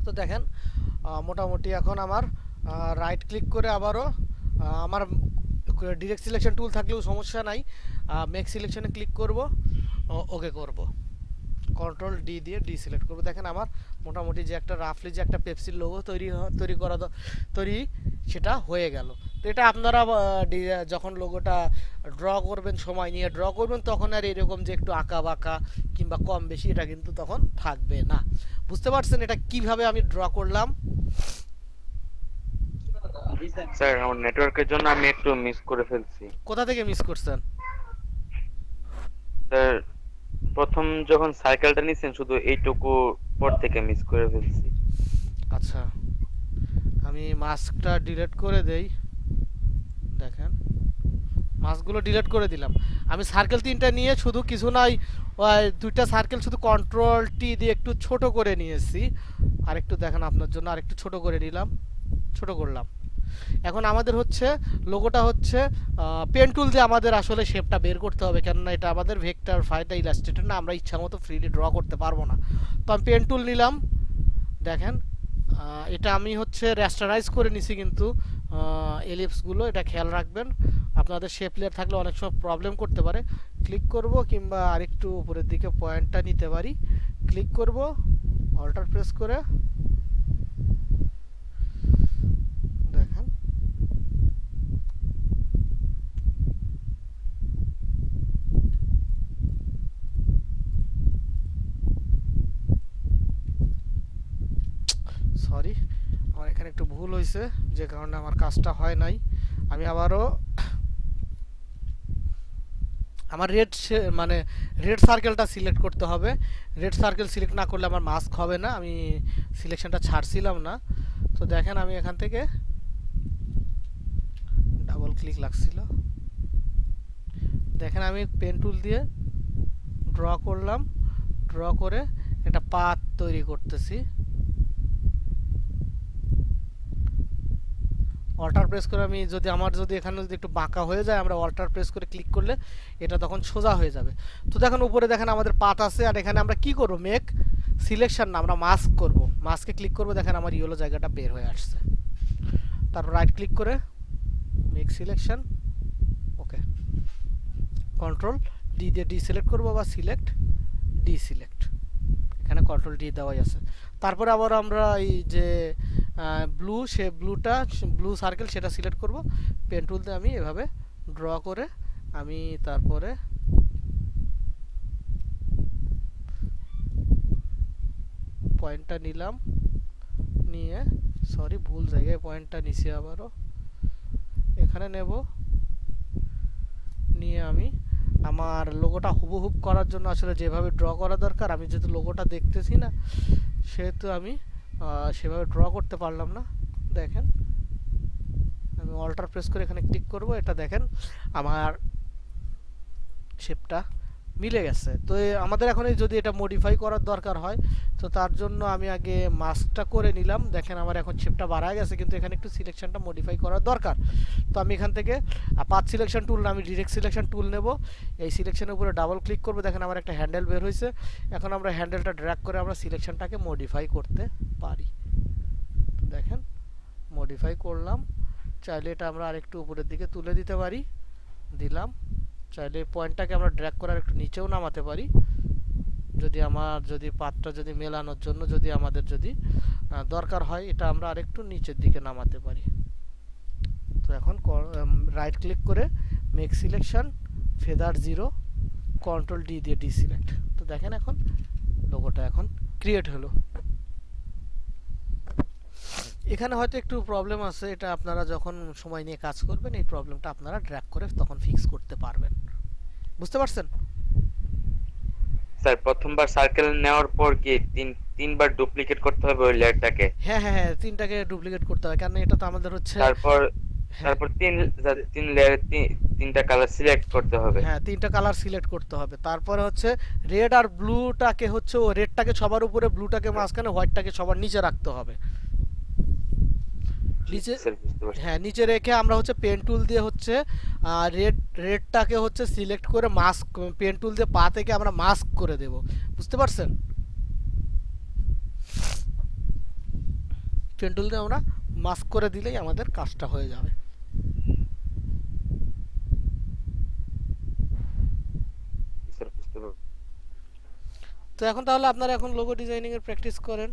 তো দেখেন মোটামুটি এখন আমার রাইট ক্লিক করে আবারও আমার ডিরেক্ট সিলেকশন টুল থাকলেও সমস্যা নাই, মেক সিলেকশনে ক্লিক করব, ওকে করব, কন্ট্রোল ডি দিয়ে সিলেক্ট করব। দেখেন আমার মোটামুটি যে একটা রাফলি যে একটা পেপসির লোগো তৈরি সেটা হয়ে গেল। তো এটা আপনারা যখন লোগোটা ড্র করবেন, সময় নিয়ে ড্র করবেন, তখন আর এরকম যে একটু আঁকা বাঁকা কিংবা কম বেশি এটা কিন্তু তখন থাকবে না। বুঝতে পারছেন এটা কিভাবে আমি ড্র করলাম? স্যার আমার নেটওয়ার্কের জন্য আমি একটু মিস করে ফেলছি। কোথা থেকে মিস করছেন? স্যার প্রথম যখন সাইকেলটা নিছেন শুধু এইটুকু পর থেকে মিস করে ফেলছি। আচ্ছা আমি মাস্কটা ডিলিট করে দেই। দেখেন মাস্কগুলো ডিলিট করে দিলাম। আমি সার্কেল তিনটা নিয়ে শুধু কিছু নাই, ওই দুইটা সার্কেল শুধু কন্ট্রোল টি দিয়ে একটু ছোট করে নিয়েছি। আরেকটু দেখেন আপনার জন্য আরেকটু ছোট করে নিলাম, ছোট করলাম। এখন আমাদের হচ্ছে লোগোটা হচ্ছে পেন টুল দিয়ে আমাদের আসলে শেপটা বের করতে হবে, কেননা এটা আমাদের ভেক্টর ফাইলটা ইলাস্ট্রেটর না, আমরা ইচ্ছা মতো ফ্রিলি ড্র করতে পারবো না। তো আমি পেন টুল নিলাম। দেখেন এটা আমি হচ্ছে র্যাস্টারাইজ করে নিছি, কিন্তু এলিপসগুলো এটা খেয়াল রাখবেন, আপনাদের শেপ লেয়ার থাকলে অনেক সময় প্রবলেম করতে পারে। ক্লিক করব কিংবা আরেকটু উপরের দিকে পয়েন্টটা নিতে পারি, ক্লিক করব অল্টার প্রেস করে। দেখেন সরি আমার এখানে একটু ভুল হয়েছে, যে কারণে আমার কাজটা হয় নাই। আমি আবারও আমার মানে রেড সার্কেলটা সিলেক্ট করতে হবে। রেড সার্কেল সিলেক্ট না করলে আমার মাস্ক হবে না, আমি সিলেকশনটা ছাড়ছিলাম না। তো দেখেন আমি এখান থেকে ডাবল ক্লিক লাগছিল, দেখেন আমি পেন টুল দিয়ে ড্র করলাম, ড্র করে একটা পাথ তৈরি করতেছি। অল্টার প্রেস করে আমি যদি এখানে যদি একটু বাঁকা হয়ে যায়, আমরা অল্টার প্রেস করে ক্লিক করলে এটা তখন সোজা হয়ে যাবে। তো দেখেন উপরে দেখেন আমাদের পাথ আছে, আর এখানে আমরা কি করব, মেক সিলেকশন না, আমরা মাস্ক করব। মাস্কে ক্লিক করব, দেখেন আমার ইয়েলো জায়গাটা বের হয়ে আসছে। তারপর রাইট ক্লিক করে মেক সিলেকশন, ওকে, কন্ট্রোল ডি দিয়ে ডিসিলেক্ট করব বা সিলেক্ট ডিসিলেক্ট, এখানে কন্ট্রোল ডি দেওয়াই আছে। তারপরে আবার আমরা এই যে ব্লু, সে ব্লু সার্কেল সেটা সিলেক্ট করব, পেন টুল দিয়ে আমি এভাবে ড্র করে আমি তারপরে পয়েন্টটা নিলাম, নিয়ে সরি ভুল জায়গায় পয়েন্টটা নিছি, আবারও এখানে নেব, নিয়ে আমি আমার লোগোটা হুবহুব করার জন্য আসলে যেভাবে ড্র করা দরকার, আমি যেহেতু লোগোটা দেখতেছি না সেহেতু আমি সেভাবে ড্র করতে পারলাম না। দেখেন আমি অল্টার প্রেস করে এখানে ক্লিক করব, এটা দেখেন আমার শেপটা মিলে গেছে। তো আমাদের এখন যদি এটা মডিফাই করার দরকার হয়, তো তার জন্য আমি আগে মাস্কটা করে নিলাম। দেখেন আমার এখন শেপটা বাড়া গেছে, কিন্তু এখানে একটু সিলেকশনটা মডিফাই করার দরকার। তো আমি এখান থেকে পাথ সিলেকশন টুল না, আমি ডিরেক্ট সিলেকশন টুল নেব, এই সিলেকশনের উপরে ডাবল ক্লিক করব, দেখেন আমার একটা হ্যান্ডেল বের হয়েছে। এখন আমরা হ্যান্ডেলটা ড্র্যাগ করে আমরা সিলেকশনটাকে মডিফাই করতে পারি। তো দেখেন মডিফাই করলাম, চাইলে এটা আমরা আরেকটু উপরের দিকে তুলে দিতে পারি, দিলাম। চাইলে পয়েন্টটাকে আমরা ড্র্যাগ করার একটু নিচেও নামাতে পারি, যদি পাতটা যদি মেলানোর জন্য আমাদের দরকার হয়, এটা আমরা আরেকটু নিচের দিকে নামাতে পারি। তো এখন রাইট ক্লিক করে make selection, feather 0, control D দিয়ে ডিসিলেক্ট। তো দেখেন এখন লোগোটা এখন ক্রিয়েট হলো। এখানে হয়তো একটু প্রবলেম আছে, এটা আপনারা যখন সময় নিয়ে কাজ করবেন এই প্রবলেমটা আপনারা ড্র্যাগ করে তখন ফিক্স করতে পারবেন। বুঝতে পারছেন? স্যার প্রথমবার সার্কেল নেওয়ার পর কি তিনবার ডুপ্লিকেট করতে হবে ওই লেয়ারটাকে? হ্যাঁ হ্যাঁ হ্যাঁ, তিনটাকে ডুপ্লিকেট করতে হবে, কারণ এটা তো আমাদের হচ্ছে তারপর হ্যাঁ তিন লেয়ারে তিনটা কালার সিলেক্ট করতে হবে। হ্যাঁ, তিনটা কালার সিলেক্ট করতে হবে। তারপরে হচ্ছে রেড আর ব্লুটাকে হচ্ছে ও রেডটাকে সবার উপরে, ব্লুটাকে মাঝখানে, হোয়াইটটাকে সবার নিচে রাখতে হবে। নিচে, স্যার বুঝতে পারছি। হ্যাঁ নিচে রেখে আমরা হচ্ছে পেন টুল দিয়ে হচ্ছে রেডটাকে হচ্ছে সিলেক্ট করে মাস্ক, পেন টুল দিয়ে পা থেকে আমরা মাস্ক করে দেব। বুঝতে পারছেন? পেন টুল দিয়ে আমরা মাস্ক করে দিলেই আমাদের কাজটা হয়ে যাবে। স্যার বুঝতে পারছি। তো এখন তাহলে আপনারা এখন লোগো ডিজাইনিং এর প্র্যাকটিস করেন।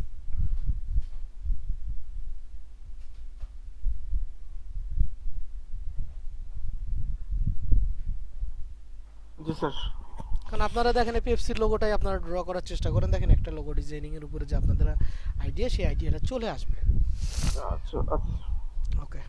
জি স্যার। কারণ আপনারা দেখেন পেপসির লোগোটাই আপনারা ড্র করার চেষ্টা করেন, দেখেন একটা লোগো ডিজাইনিং এর উপরে যে আপনাদের আইডিয়া, সেই আইডিয়াটা চলে আসবে। আচ্ছা আচ্ছা। ওকে।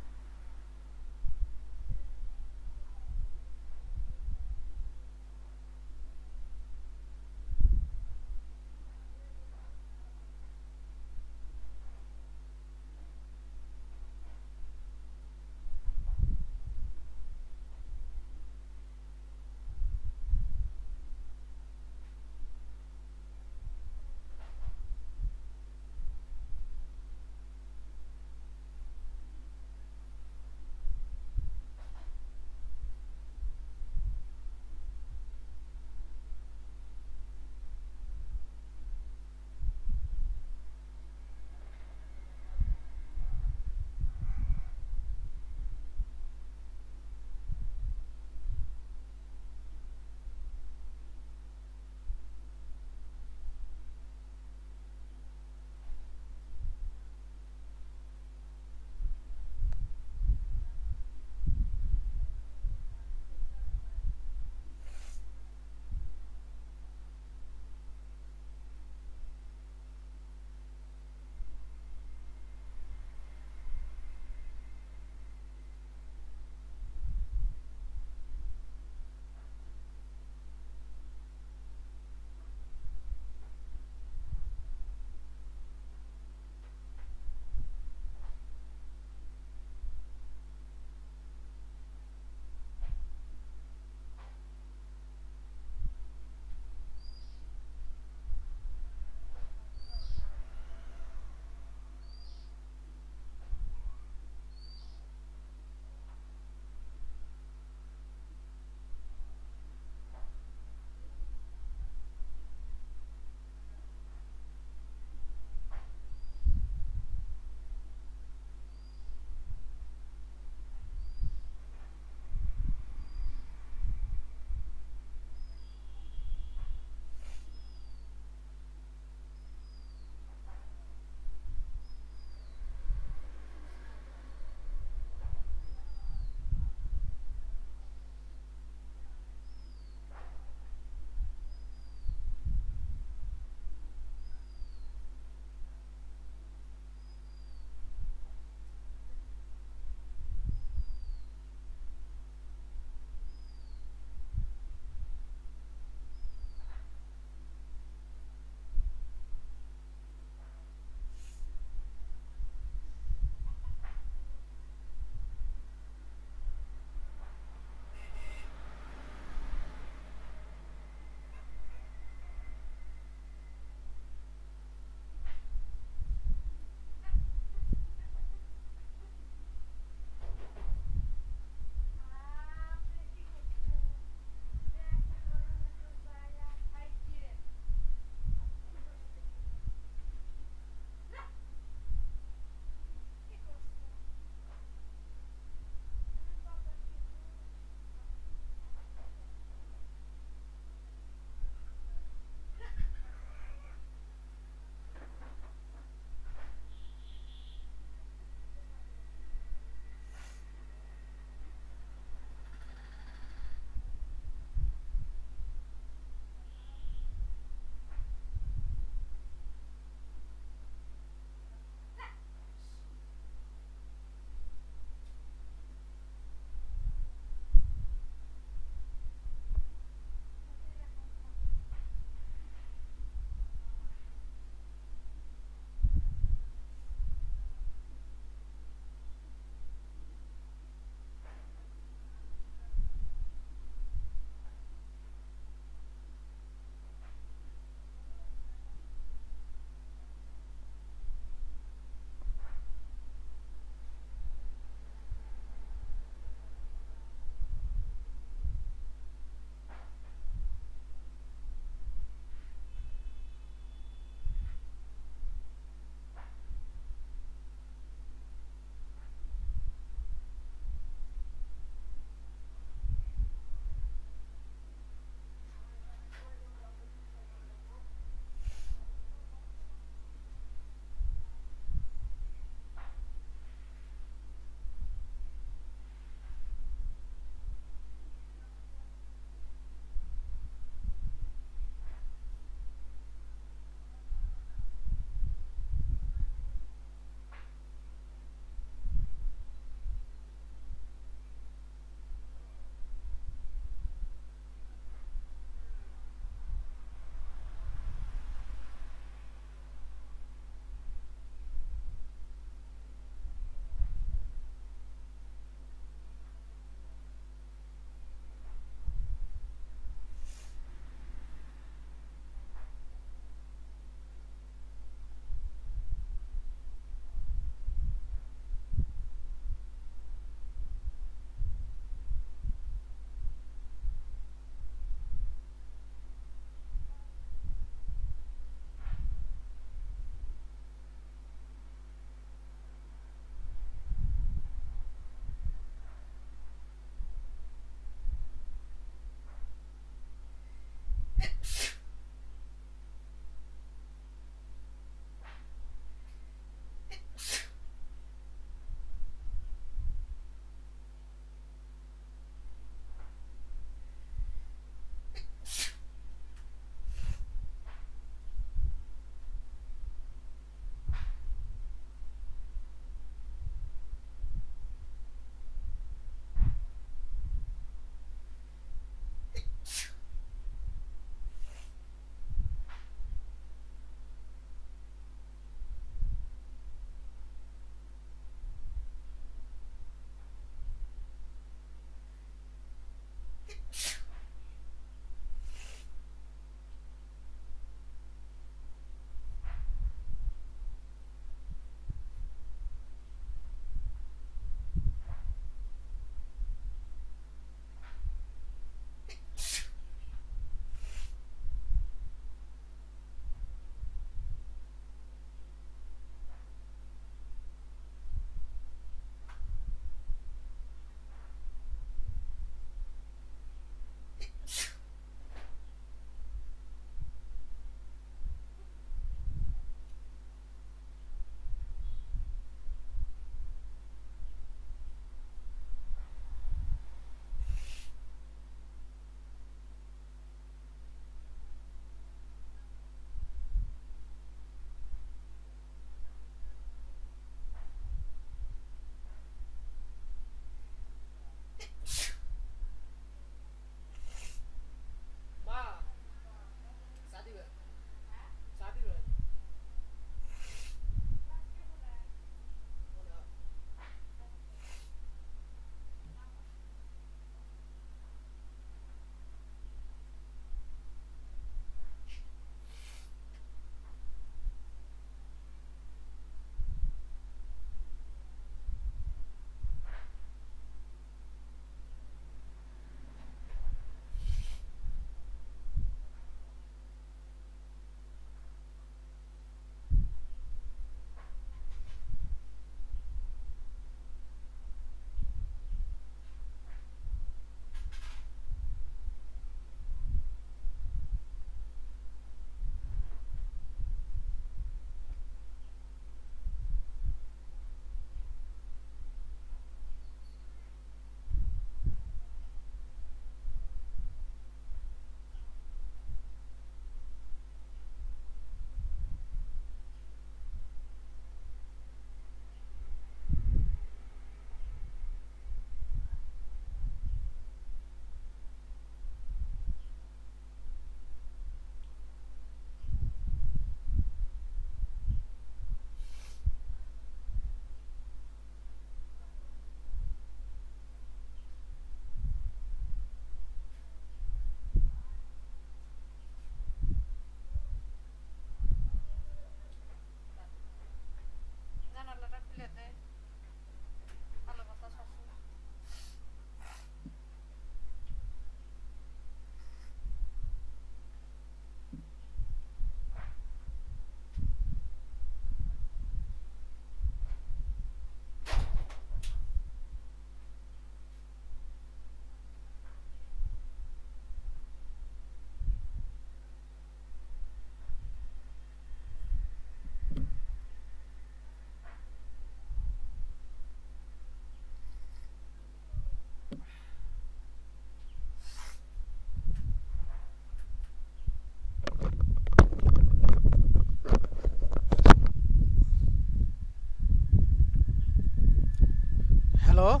হ্যালো,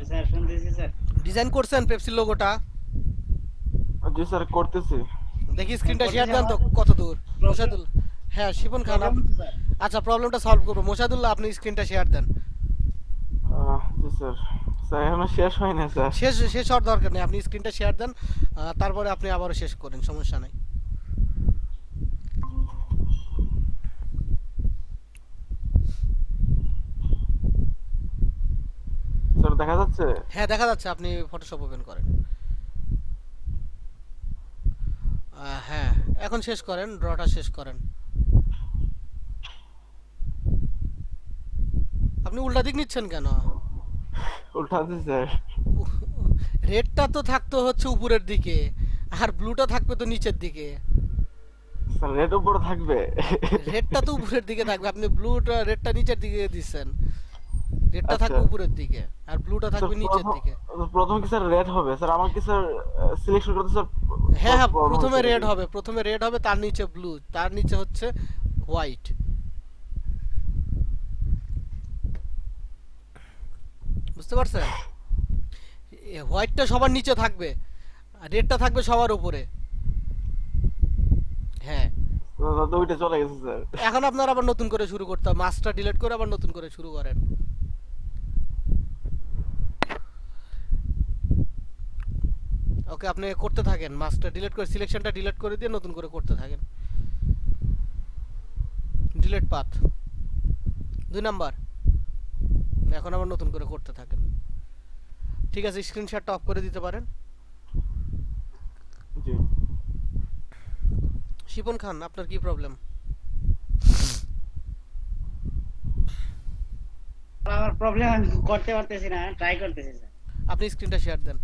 স্যার শুনতেছি স্যার। ডিজাইন করছেন পেপসির লোগোটা? জি স্যার করতেছি। দেখি স্ক্রিনটা করতেছি শেয়ার দেন তো আমার- কত দূর। মোশাদুল, হ্যাঁ শিপন খান প্রবলেম হচ্ছে স্যার। আচ্ছা প্রবলেমটা সলভ করবো। মোশাদুল্লাহ আপনি স্ক্রিনটা শেয়ার দেন। জি স্যার। স্যার এখনো শেষ হয়নি স্যার। শেষ শেষ হওয়ার দরকার নেই, আপনি স্ক্রিনটা শেয়ার দেন, তারপরে আপনি আবারও শেষ করেন, সমস্যা নাই। স্যার দেখা যাচ্ছে? হ্যাঁ দেখা যাচ্ছে, আপনি ফটোশপ ওপেন করেন। হ্যাঁ এখন শেষ করেন, ড্রটা শেষ করেন। আপনি উল্টা দিক নিচ্ছেন কেন? উল্টাতে স্যার। রেডটা তো থাকতো হচ্ছে উপরের দিকে, আর ব্লুটা থাকবে তো নিচের দিকে। স্যার রেড উপরে থাকবে। রেডটা তো উপরের দিকে থাকবে, আপনি ব্লুটা রেডটা নিচের দিকে দিচ্ছেন। রেডটা আচ্ছা। থাকবে উপরের দিকে আর ব্লুটা থাকবে স্যার, নিচের প্রথম- দিকে। প্রথম কি স্যার রেড হবে স্যার? আমার কি স্যার সিলেকশন করতে স্যার হ্যাঁ হ্যাঁ, problem প্রথমে হচ্ছে রেড নাকি? হবে, প্রথমে রেড হবে, তার নিচে ব্লু, তার নিচে হচ্ছে হোয়াইট। বুঝতে পারছেন? হোয়াইটটা সবার নিচে থাকবে আর রেডটা থাকবে সবার উপরে। হ্যাঁ তো ওইটা চলে গেছে স্যার। এখন আপনার আবার নতুন করে শুরু করতে হবে, মাস্টার ডিলিট করে আবার নতুন করে শুরু করেন। ওকে আপনি করতে থাকেন, মাস্টার ডিলিট করে সিলেকশনটা ডিলিট করে দিয়ে নতুন করে করতে থাকেন। ডিলিট পাথ 2 নাম্বার, এখন আবার নতুন করে করতে থাকেন। ঠিক আছে, স্ক্রিনশটটা অফ করে দিতে পারেন। জি শিপন খান আপনার কি প্রবলেম? আমার প্রবলেম, আমি করতে পারতেছি না, ট্রাই করতেছি স্যার। আপনি স্ক্রিনটা শেয়ার দেন।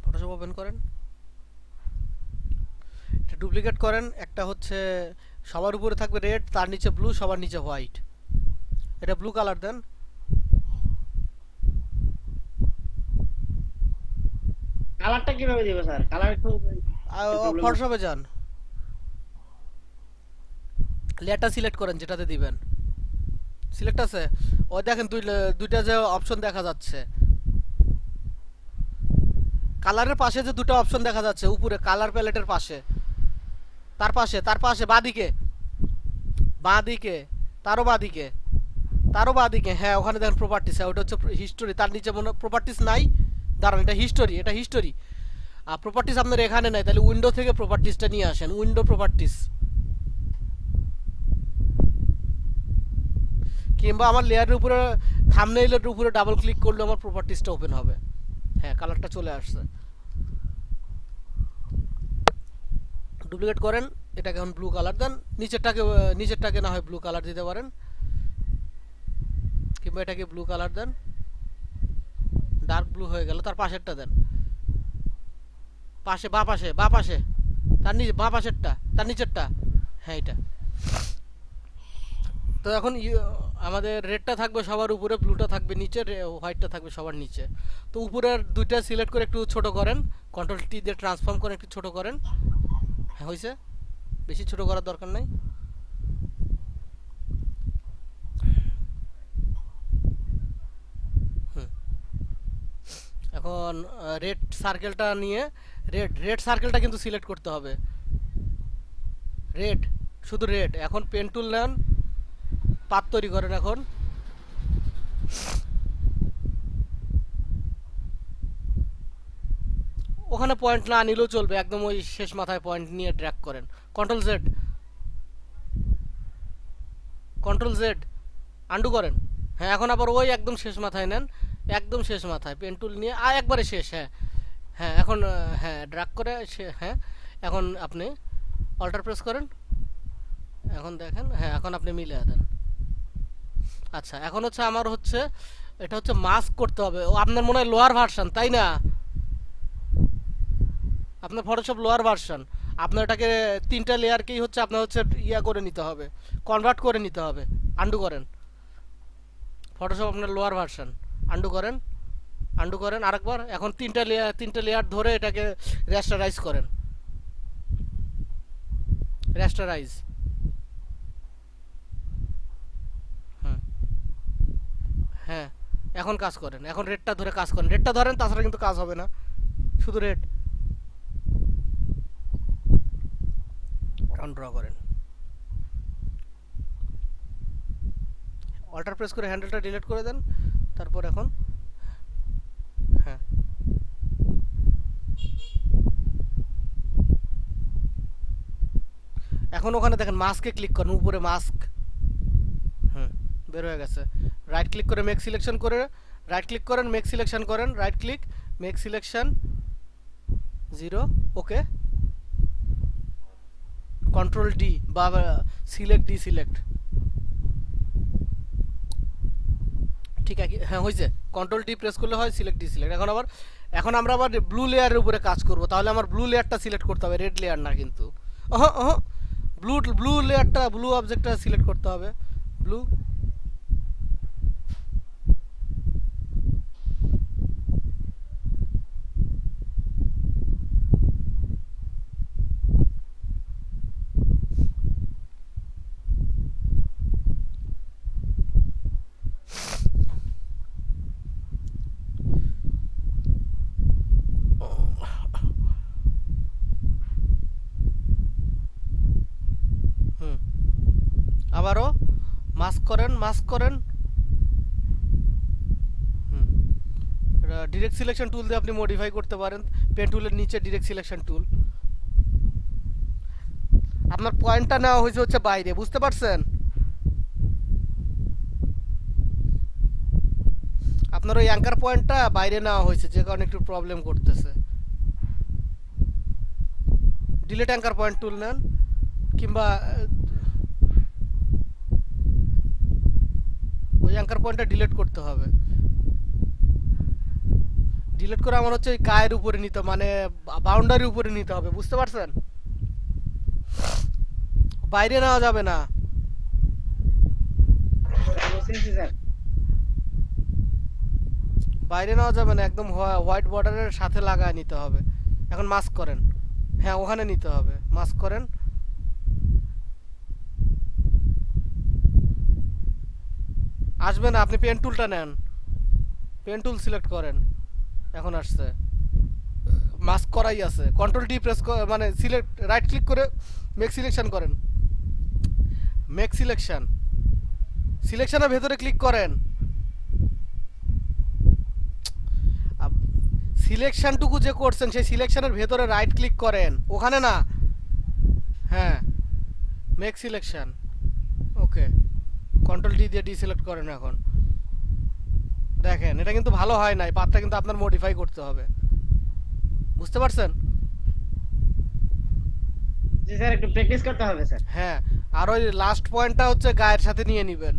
ফটোশপ ওপেন করেন, এটা ডুপ্লিকেট করেন। একটা হচ্ছে সবার উপরে থাকবে রেড, তার নিচে ব্লু, সবার নিচে হোয়াইট। এটা ব্লু কালার দেন। কালারটা কিভাবে দিব স্যার? কালার একটু problem ফটোশপে যান, লেয়ারটা সিলেক্ট করেন যেটাতে দিবেন। সিলেক্ট আছে? ওই দেখেন দুইটা যে অপশন দেখা যাচ্ছে, কালারের পাশে যে দুটো অপশন দেখা যাচ্ছে উপরে কালার প্যালেটের পাশে, তার পাশে বাঁদিকে, তারও বাঁদিকে, হ্যাঁ ওখানে দেখেন প্রপার্টিস, হ্যাঁ ওটা হচ্ছে হিস্টোরি, তার নিচে মনে প্রপার্টিস নাই, দাঁড়ান এটা হিস্টোরি। আর প্রপার্টিস আপনার এখানে নাই, তাহলে উইন্ডো থেকে প্রপার্টিসটা নিয়ে আসেন, উইন্ডো প্রপার্টিস, কিংবা আমার লেয়ারের উপরে থাম্বনেইলের উপরে ডাবল ক্লিক করলে আমার প্রপার্টিসটা ওপেন হবে। হ্যাঁ কালারটা চলে আসছে। ডুপ্লিকেট করেন, এটাকে এখন ব্লু কালার দেন, নিচেরটাকে না হয় ব্লু কালার দিতে পারেন, কিংবা এটাকে ব্লু কালার দেন, ডার্ক ব্লু হয়ে গেল। তার পাশেরটা দেন, বাঁ পাশে তার নিচে, বাঁ পাশেরটা, তার নিচেরটা, হ্যাঁ এটা। তো এখন আমাদের রেডটা থাকবে সবার উপরে, ব্লুটা থাকবে নিচে, হোয়াইটটা থাকবে সবার নিচে। তো উপরের দুইটা সিলেক্ট করে একটু ছোট করেন, কন্ট্রোল টি দিয়ে ট্রান্সফর্ম করে একটু ছোট করেন। হ্যাঁ হয়েছে, বেশি ছোট করার দরকার নাই। এখন রেড সার্কেলটা নিয়ে, রেড সার্কেলটা কিন্তু সিলেক্ট করতে হবে, রেড, শুধু রেড। এখন পেন টুল নেন, পাত তৈরি করেন। এখন ওখানে পয়েন্ট না নিলেও চলবে, একদম ওই শেষ মাথায় পয়েন্ট নিয়ে ড্র্যাগ করেন। কন্ট্রোল জেড আন্ডু করেন। হ্যাঁ এখন আবার ওই একদম শেষ মাথায় নেন, একদম শেষ মাথায় পেন টুল নিয়ে একবারে শেষ। হ্যাঁ হ্যাঁ এখন হ্যাঁ ড্র্যাগ করে হ্যাঁ এখন আপনি অল্টার প্রেস করেন। এখন দেখেন, হ্যাঁ এখন আপনি মিলিয়ে দেন। আচ্ছা এখন হচ্ছে আমার হচ্ছে এটা হচ্ছে মাস্ক করতে হবে। ও আপনার মনে হয় লোয়ার ভার্সন তাই না? আপনার ফটোশপ লোয়ার ভার্সন, আপনার এটাকে 3টা লেয়ারকেই হচ্ছে আপনার হচ্ছে ইয়া করে নিতে হবে, কনভার্ট করে নিতে হবে। আন্ডু করেন, ফটোশপ আপনার লোয়ার ভার্সন, আন্ডু করেন, আন্ডু করেন আরেকবার। এখন 3টা লেয়ার ধরে এটাকে রেস্টারাইজ করেন, রেস্টারাইজ। হ্যাঁ, এখন কাজ করেন, এখন রেডটা ধরে কাজ করেন, রেডটা ধরেন, তাছাড়া কিন্তু কাজ হবে না, শুধু রেড। এখন ড্র করেন, অল্টার প্রেস করে হ্যান্ডেলটা ডিলিট করে দেন, তারপর এখন হ্যাঁ এখন ওখানে দেখেন মাস্কে ক্লিক করেন, উপরে মাস্ক, বের হয়ে গেছে। রাইট ক্লিক করে মেক সিলেকশন করে, রাইট ক্লিক করেন, মেক সিলেকশন করেন, রাইট ক্লিক, মেক সিলেকশন 0, ওকে, কন্ট্রোল ডি বা সিলেক্ট ডি সিলেক্ট, ঠিক আছে, হ্যাঁ হয়েছে, কন্ট্রোল ডি প্রেস করলে হয় সিলেক্ট ডি সিলেক্ট। এখন আমরা আবার ব্লু লেয়ারের উপরে কাজ করব, তাহলে আমার ব্লু লেয়ারটা সিলেক্ট করতে হবে, রেড লেয়ার না কিন্তু। ব্লু লেয়ারটা, ব্লু অবজেক্টটা সিলেক্ট করতে হবে, ব্লু। আবারও মাস্ক করেন, মাস্ক করেন, ডিরেক্ট সিলেকশন টুল দিয়ে আপনি মডিফাই করতে পারেন, পেন টুলের নিচে ডিরেক্ট সিলেকশন টুল। আপনার পয়েন্টটা নেওয়া হয়েছে হচ্ছে বাইরে, বুঝতে পারছেন? আপনার ওই অ্যাঙ্কার পয়েন্টটা বাইরে নেওয়া হয়েছে, যে কারণে একটু প্রবলেম করতেছে। ডিলিট অ্যাঙ্কার পয়েন্ট টুল নেন, কিংবা ওই অ্যাঙ্কার পয়েন্টটা ডিলিট করতে হবে। ডিলিট করে আমার হচ্ছে ওই গায়ের উপরে নিতে, মানে বাউন্ডারির উপরে নিতে হবে, বুঝতে পারছেন? বাইরে নেওয়া যাবে না। বাইরে নেওয়া যাবে না, একদম হোয়াইট বর্ডারের সাথে লাগায় নিতে হবে। এখন মাস্ক করেন, হ্যাঁ ওখানে নিতে হবে, মাস্ক করেন। আসবে না, আপনি পেন টুলটা নেন, পেন টুল সিলেক্ট করেন, এখন আসছে, মাস্ক করাই আছে। কন্ট্রোল ডি প্রেস মানে সিলেক্ট, রাইট ক্লিক করে মেক সিলেকশন করেন, মেক সিলেকশন, সিলেকশনের ভেতরে ক্লিক করেন, সিলেকশনটুকু যে করছেন সেই সিলেকশনের ভেতরে রাইট ক্লিক করেন, ওখানে না, হ্যাঁ মেক সিলেকশন, ওকে, কন্ট্রোল ডি দিয়ে ডিসিলেক্ট করেন। এখন দেখেন এটা কিন্তু ভালো হয় নাই, পাথটা কিন্তু আপনার মডিফাই করতে হবে, বুঝতে পারছেন? জি স্যার, একটু প্র্যাকটিস করতে হবে স্যার। হ্যাঁ, আর ওই লাস্ট পয়েন্টটা হচ্ছে গায়ের সাথে নিয়ে নেবেন।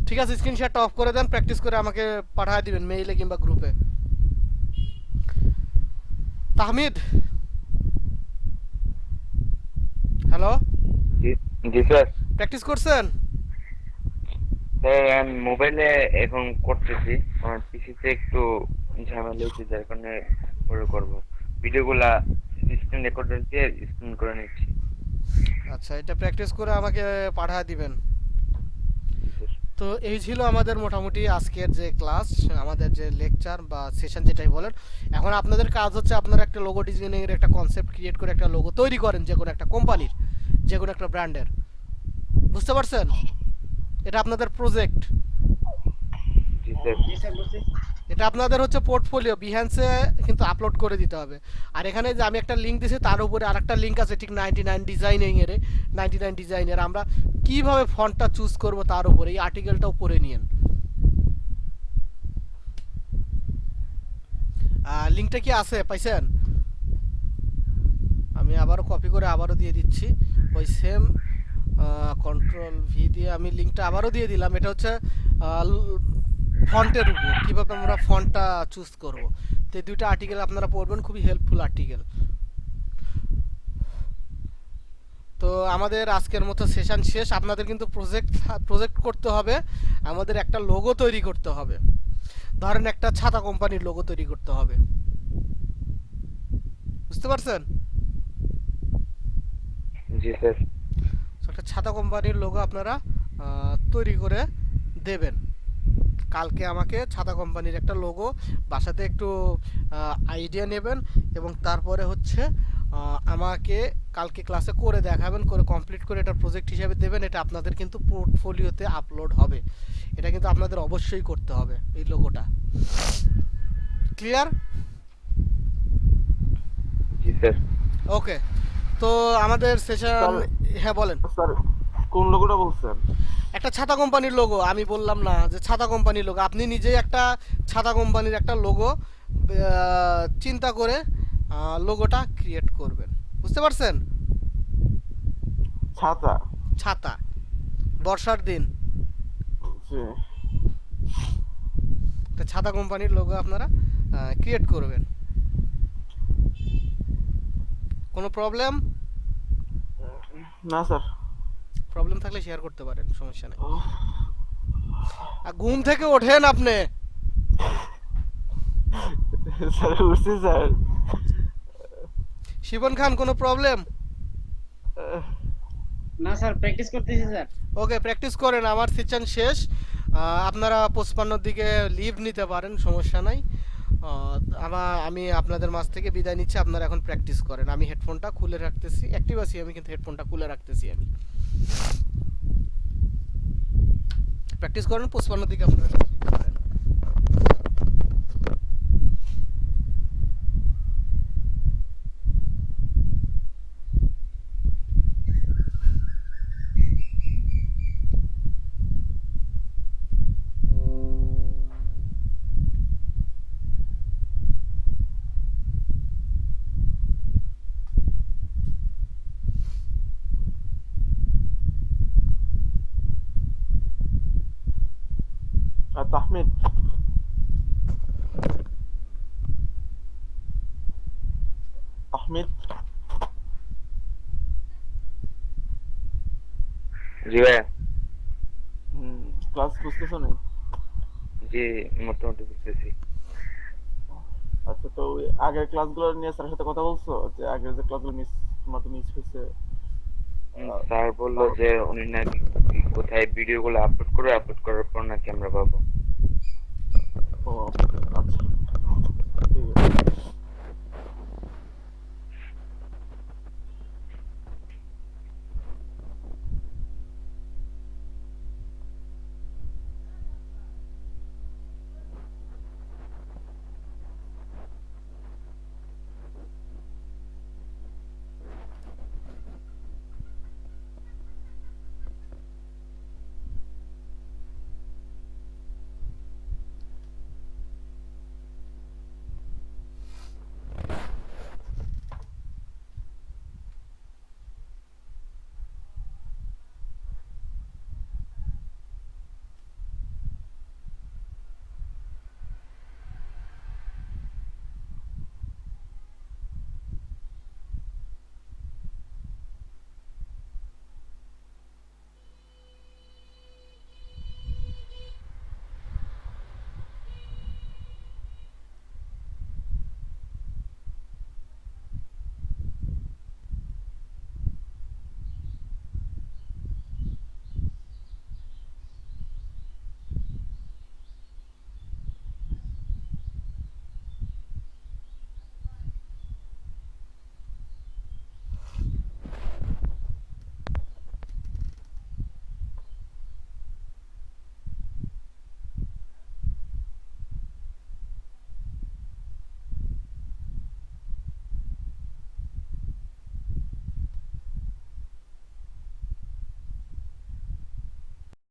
ঠিক আছে, স্ক্রিনশটটা অফ করে দেন, প্র্যাকটিস করে আমাকে পাঠিয়ে দিবেন মেইলে কিংবা গ্রুপে। তাহমিদ, হ্যালো, জি স্যার। প্র্যাকটিস করছেন? স্যার আমি মোবাইলে এখন করতেছি, আমার পিসিতে একটু ঝামেলা হচ্ছে, যার কারণে পরে করবো। ভিডিওগুলা স্ক্রিন রেকর্ডার দিয়ে স্ক্রিন করে নিচ্ছি। আচ্ছা, এটা প্র্যাকটিস করে আমাকে পাঠিয়ে দিবেন। তো এই ছিল আমাদের মোটামুটি আজকের যে ক্লাস, আমাদের যে লেকচার বা সেশন যেটাই বলেন। এখন আপনাদের কাজ হচ্ছে আপনারা একটা লোগো ডিজাইনিং এর একটা কনসেপ্ট ক্রিয়েট করে একটা লোগো তৈরি করেন, যে কোনো একটা কোম্পানির, যে কোনো একটা ব্র্যান্ডের, বুঝতে পারছেন? এটা আপনাদের প্রজেক্ট, জি স্যার। জি স্যার, বুঝছি। এটা আপনাদের হচ্ছে পোর্টফোলিও, বিহ্যান্সে কিন্তু আপলোড করে দিতে হবে। আর এখানে যে আমি একটা লিঙ্ক দিয়েছি তার উপরে আরেকটা লিঙ্ক আছে, ঠিক 99 ডিজাইনিং এর, 99 ডিজাইনের আমরা কিভাবে ফন্টটা চুজ করব তার উপরে এই আর্টিকেলটাও পড়ে নিয়েন। লিঙ্কটা কি আছে, পাইছেন? আমি আবারও কপি করে আবারও দিয়ে দিচ্ছি, ওই সেম কন্ট্রোল ভি দিয়ে আমি লিঙ্কটা আবারও দিয়ে দিলাম। এটা হচ্ছে ফন্টের উপর কিভাবে আমরা ফন্টটা চুজ করব। তো এই দুইটা আর্টিকেল আপনারা পড়বেন, খুবই হেল্পফুল আর্টিকেল। তো আমাদের আজকের মতো সেশন শেষ। আপনাদের কিন্তু প্রজেক্ট করতে হবে, আমাদের একটা লোগো তৈরি করতে হবে। ধরেন একটা ছাতা কোম্পানির লোগো তৈরি করতে হবে, বুঝতে পারছেন? জি স্যার। So, একটা ছাতা কোম্পানির লোগো আপনারা তৈরি করে দেবেন। কালকে আমাকে ছাতা কোম্পানির একটা লোগো বাসাতে একটু আইডিয়া নেবেন, এবং তারপরে হচ্ছে আমাকে কালকে ক্লাসে করে দেখাবেন, করে কমপ্লিট করে এটা প্রজেক্ট হিসেবে দেবেন। এটা আপনাদের কিন্তু পোর্টফোলিওতে আপলোড হবে, এটা কিন্তু আপনাদের অবশ্যই করতে হবে এই লোগোটা। ক্লিয়ার? জি স্যার। ওকে, তো আমাদের সেশন, স্যার- হ্যাঁ বলেন। স্যার কোন লোগোটা বলছেন? একটা ছাতা কোম্পানির লোগো, আমি বললাম না যে ছাতা কোম্পানির লোগো, আপনি নিজেই একটা ছাতা কোম্পানির একটা লোগো চিন্তা করে লোগোটা ক্রিয়েট করবেন, বুঝতে পারছেন? ছাতা। ছাতা, বর্ষার দিন, জি। একটা ছাতা কোম্পানির লোগো আপনারা ক্রিয়েট করবেন। কোনো প্রবলেম? না স্যার। প্রবলেম থাকলে শেয়ার করতে পারেন, সমস্যা নেই। আর ঘুম থেকে ওঠেন আপনি। স্যার উঠছি স্যার। শিবন খান, কোনো প্রবলেম? না স্যার, প্র্যাকটিস করতেছি স্যার। ওকে, প্র্যাকটিস করেন। আমার সেশন শেষ, আপনারা 55 দিকে লিভ নিতে পারেন, সমস্যা নাই। আমি আপনাদের মাঝ থেকে বিদায় নিচ্ছি, আপনারা এখন প্র্যাকটিস করেন। আমি হেডফোনটা খুলে রাখতেছি, অ্যাক্টিভ আছি আমি, কিন্তু হেডফোনটা খুলে রাখতেছি আমি। প্র্যাকটিস করেন, 55 দিকে আপনারা leave নিতে পারেন। আর তাহমিদ, তাহমিদ জি ভাইয়া। ক্লাস বুঝতেছো না? জি মোটামুটি বুঝতেছি। আচ্ছা, তো ওই আগের ক্লাসগুলো নিয়ে স্যারের সাথে কথা বলছো, যে আগের যে ক্লাসগুলো তোমার তো মিস হয়েছে? স্যার বললো যে উনি নাকি কোথায় ভিডিওগুলো আপলোড করার পর নাকি আমরা পাবো। ও আচ্ছা।